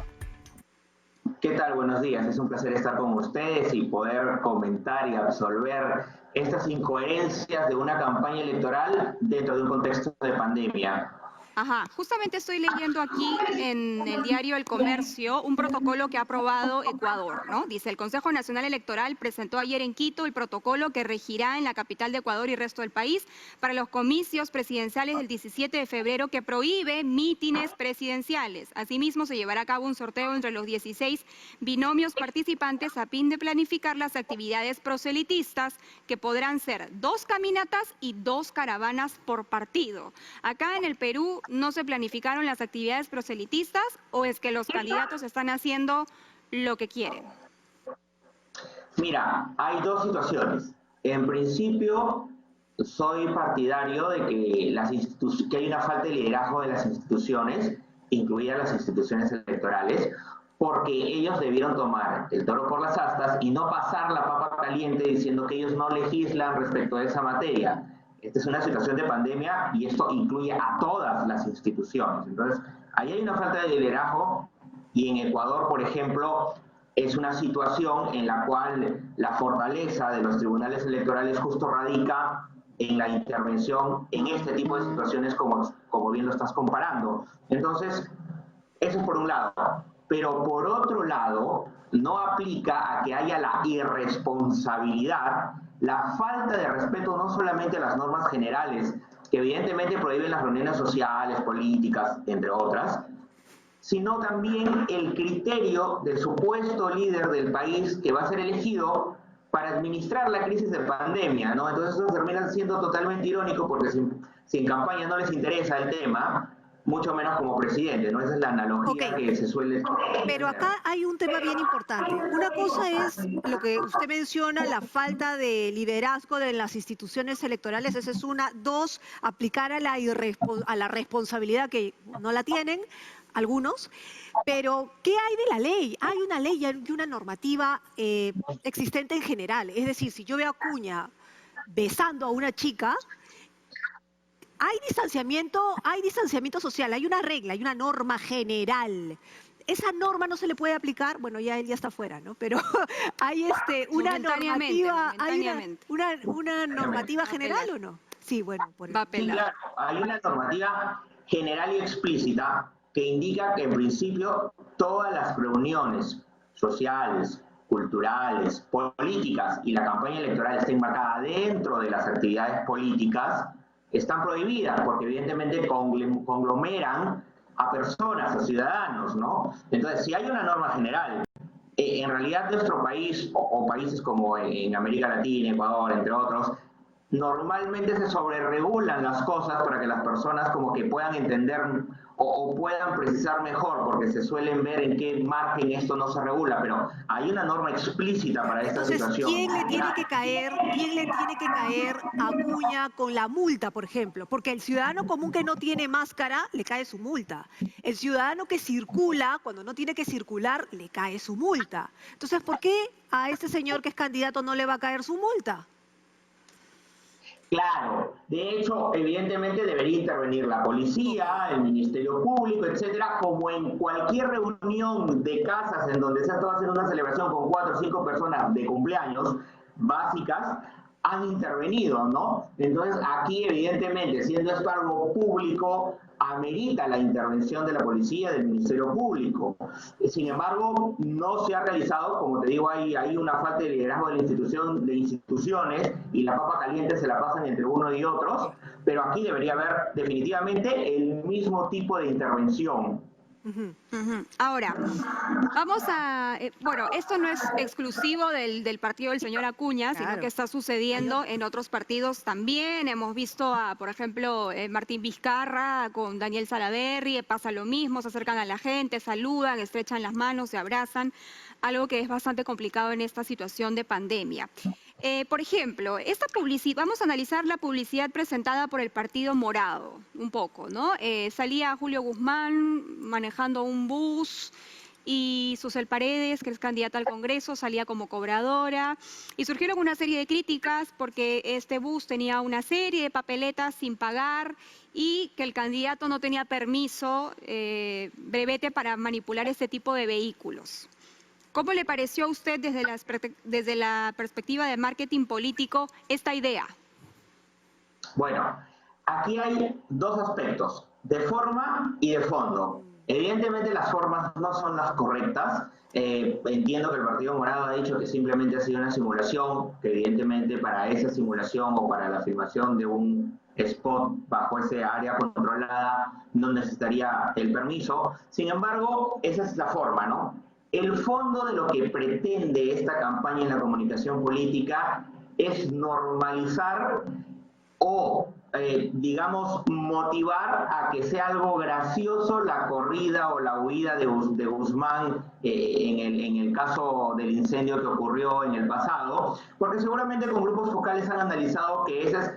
¿Qué tal? Buenos días. Es un placer estar con ustedes y poder comentar y absolver estas incoherencias de una campaña electoral dentro de un contexto de pandemia. Ajá, justamente estoy leyendo aquí en el diario El Comercio un protocolo que ha aprobado Ecuador, ¿no? Dice, el Consejo Nacional Electoral presentó ayer en Quito el protocolo que regirá en la capital de Ecuador y el resto del país para los comicios presidenciales del 17 de febrero que prohíbe mítines presidenciales. Asimismo, se llevará a cabo un sorteo entre los 16 binomios participantes a fin de planificar las actividades proselitistas que podrán ser 2 caminatas y 2 caravanas por partido. Acá en el Perú, ¿no se planificaron las actividades proselitistas o es que los candidatos están haciendo lo que quieren? Mira, hay 2 situaciones. En principio, soy partidario de que hay una falta de liderazgo de las instituciones, incluidas las instituciones electorales, porque ellos debieron tomar el toro por las astas y no pasar la papa caliente diciendo que ellos no legislan respecto a esa materia. Esta es una situación de pandemia y esto incluye a todas las instituciones. Entonces, ahí hay una falta de liderazgo y en Ecuador, por ejemplo, es una situación en la cual la fortaleza de los tribunales electorales justo radica en la intervención en este tipo de situaciones como bien lo estás comparando. Entonces, eso es por un lado. Pero por otro lado, no aplica a que haya la irresponsabilidad, la falta de respeto no solamente a las normas generales, que evidentemente prohíben las reuniones sociales, políticas, entre otras, sino también el criterio del supuesto líder del país que va a ser elegido para administrar la crisis de pandemia, ¿no? Entonces eso termina siendo totalmente irónico porque si en campaña no les interesa el tema, mucho menos como presidente, ¿no? Esa es la analogía que se suele... Pero acá hay un tema bien importante. Una cosa es lo que usted menciona, la falta de liderazgo de las instituciones electorales, esa es una. Dos, aplicar a la responsabilidad que no la tienen algunos. Pero, ¿qué hay de la ley? Hay una ley y una normativa existente en general. Es decir, si yo veo a Acuña besando a una chica... Hay distanciamiento social, hay una regla, hay una norma general. Esa norma no se le puede aplicar, bueno, ya él ya está fuera, ¿no? Pero hay una normativa, una normativa general ¿o no? Sí, bueno, por eso. Sí, claro, hay una normativa general y explícita que indica que en principio todas las reuniones sociales, culturales, políticas y la campaña electoral está enmarcada dentro de las actividades políticas, están prohibidas porque evidentemente conglomeran a personas, a ciudadanos, ¿no? Entonces, si hay una norma general, en realidad nuestro país, o países como en América Latina, Ecuador, entre otros, normalmente se sobreregulan las cosas para que las personas como que puedan entender o puedan precisar mejor, porque se suelen ver en qué margen esto no se regula, pero hay una norma explícita para esta situación. ¿Quién le tiene que caer a Acuña con la multa, por ejemplo? Porque el ciudadano común que no tiene máscara, le cae su multa. El ciudadano que circula, cuando no tiene que circular, le cae su multa. Entonces, ¿por qué a este señor que es candidato no le va a caer su multa? Claro, de hecho, evidentemente debería intervenir la policía, el Ministerio Público, etcétera, como en cualquier reunión de casas en donde se está haciendo una celebración con 4 o 5 personas de cumpleaños básicas, han intervenido, ¿no? Entonces, aquí, evidentemente, siendo esto algo público, amerita la intervención de la policía, del Ministerio Público. Sin embargo, no se ha realizado, como te digo, hay una falta de liderazgo de instituciones y la papa caliente se la pasan entre unos y otros, pero aquí debería haber definitivamente el mismo tipo de intervención. Ahora, vamos a... bueno, esto no es exclusivo del partido del señor Acuña, sino que está sucediendo en otros partidos también. Hemos visto a, por ejemplo, Martín Vizcarra con Daniel Salaverry, pasa lo mismo, se acercan a la gente, saludan, estrechan las manos, se abrazan, algo que es bastante complicado en esta situación de pandemia. Por ejemplo, esta publicidad, vamos a analizar la publicidad presentada por el Partido Morado, un poco, ¿no? Salía Julio Guzmán manejando un bus y Susel Paredes, que es candidata al Congreso, salía como cobradora y surgieron una serie de críticas porque este bus tenía una serie de papeletas sin pagar y que el candidato no tenía permiso, brevete para manipular este tipo de vehículos. ¿Cómo le pareció a usted desde la perspectiva de marketing político esta idea? Bueno, aquí hay dos aspectos, de forma y de fondo. Evidentemente las formas no son las correctas. Entiendo que el Partido Morado ha dicho que simplemente ha sido una simulación, que evidentemente para esa simulación o para la filmación de un spot bajo ese área controlada no necesitaría el permiso. Sin embargo, esa es la forma, ¿no? El fondo de lo que pretende esta campaña en la comunicación política es normalizar o, digamos, motivar a que sea algo gracioso la corrida o la huida de Guzmán en el caso del incendio que ocurrió en el pasado, porque seguramente con grupos focales han analizado que esa es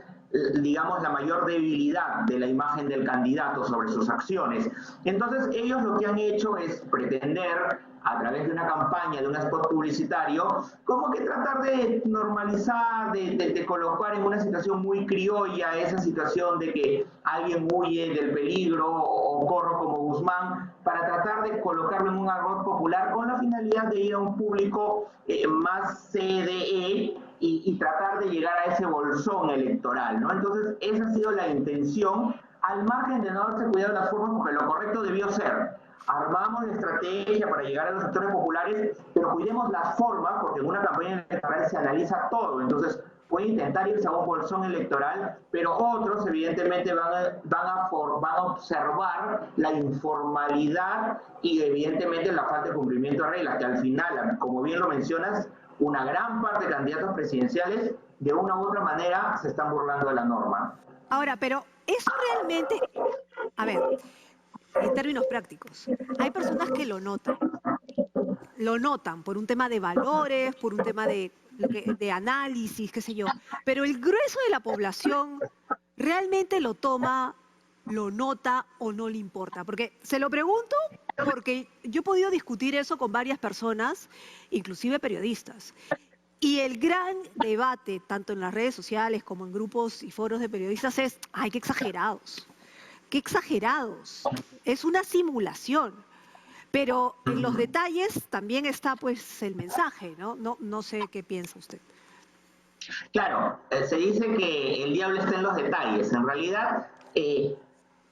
digamos, la mayor debilidad de la imagen del candidato sobre sus acciones. Entonces, ellos lo que han hecho es pretender, a través de una campaña, de un spot publicitario, como que tratar de normalizar, de colocar en una situación muy criolla esa situación de que alguien huye del peligro o corre como Guzmán, para tratar de colocarlo en un argot popular con la finalidad de ir a un público más CDE y tratar de llegar a ese bolsón electoral, ¿no? Entonces, esa ha sido la intención, al margen de no haberse cuidado las formas, porque lo correcto debió ser: armamos la estrategia para llegar a los sectores populares, pero cuidemos las formas, porque en una campaña electoral se analiza todo. Entonces, puede intentar irse a un bolsón electoral, pero otros evidentemente van a observar la informalidad y evidentemente la falta de cumplimiento de reglas, que al final, como bien lo mencionas, una gran parte de candidatos presidenciales de una u otra manera se están burlando de la norma. Ahora, pero eso realmente, a ver, en términos prácticos, hay personas que lo notan por un tema de valores, por un tema de análisis, qué sé yo, pero el grueso de la población realmente lo toma, lo nota o no le importa. Porque se lo pregunto porque yo he podido discutir eso con varias personas, inclusive periodistas. Y el gran debate, tanto en las redes sociales como en grupos y foros de periodistas, es: ¡ay, qué exagerados! ¡Qué exagerados! Es una simulación. Pero en los detalles también está pues el mensaje, ¿no? No sé qué piensa usted. Claro, se dice que el diablo está en los detalles. En realidad,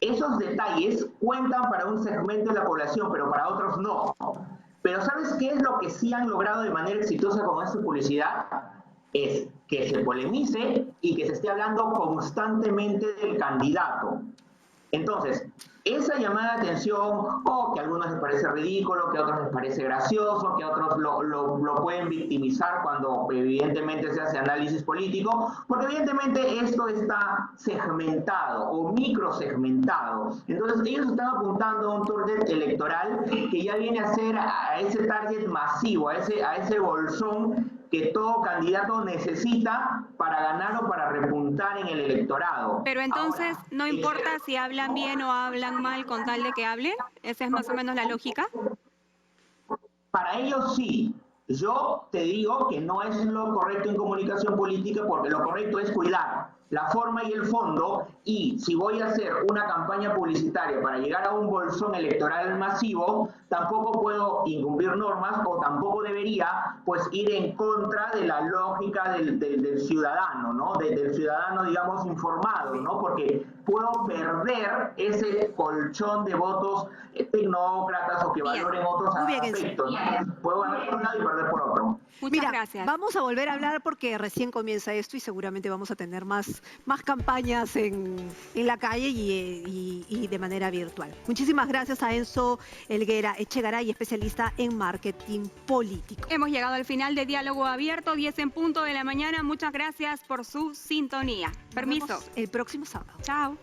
esos detalles cuentan para un segmento de la población, pero para otros no. Pero ¿sabes qué es lo que sí han logrado de manera exitosa con esta publicidad? Es que se polemice y que se esté hablando constantemente del candidato. Entonces, esa llamada de atención, que a algunos les parece ridículo, que a otros les parece gracioso, que a otros lo pueden victimizar cuando evidentemente se hace análisis político, porque evidentemente esto está segmentado o microsegmentado. Entonces, ellos están apuntando a un target electoral que ya viene a ser a ese target masivo, a ese bolsón que todo candidato necesita para ganar o para repuntar en el electorado. Pero entonces, ahora, ¿no importa si hablan bien o hablan mal con tal de que hablen? ¿Esa es más o menos la lógica? Para ellos sí. Yo te digo que no es lo correcto en comunicación política, porque lo correcto es cuidar la forma y el fondo, y si voy a hacer una campaña publicitaria para llegar a un bolsón electoral masivo, tampoco puedo incumplir normas o tampoco debería pues ir en contra de la lógica del ciudadano, ¿no? Del ciudadano, digamos, informado, ¿no? Porque puedo perder ese colchón de votos tecnócratas o que valoren otros aspectos, ¿no? Puedo ganar por un lado y perder por otro. Muchas gracias. Vamos a volver a hablar porque recién comienza esto y seguramente vamos a tener más campañas en la calle y de manera virtual. Muchísimas gracias a Enzo Helguera Echegaray, especialista en marketing político. Hemos llegado al final de Diálogo Abierto, 10 en punto de la mañana. Muchas gracias por su sintonía. Permiso. Nos vemos el próximo sábado. Chao.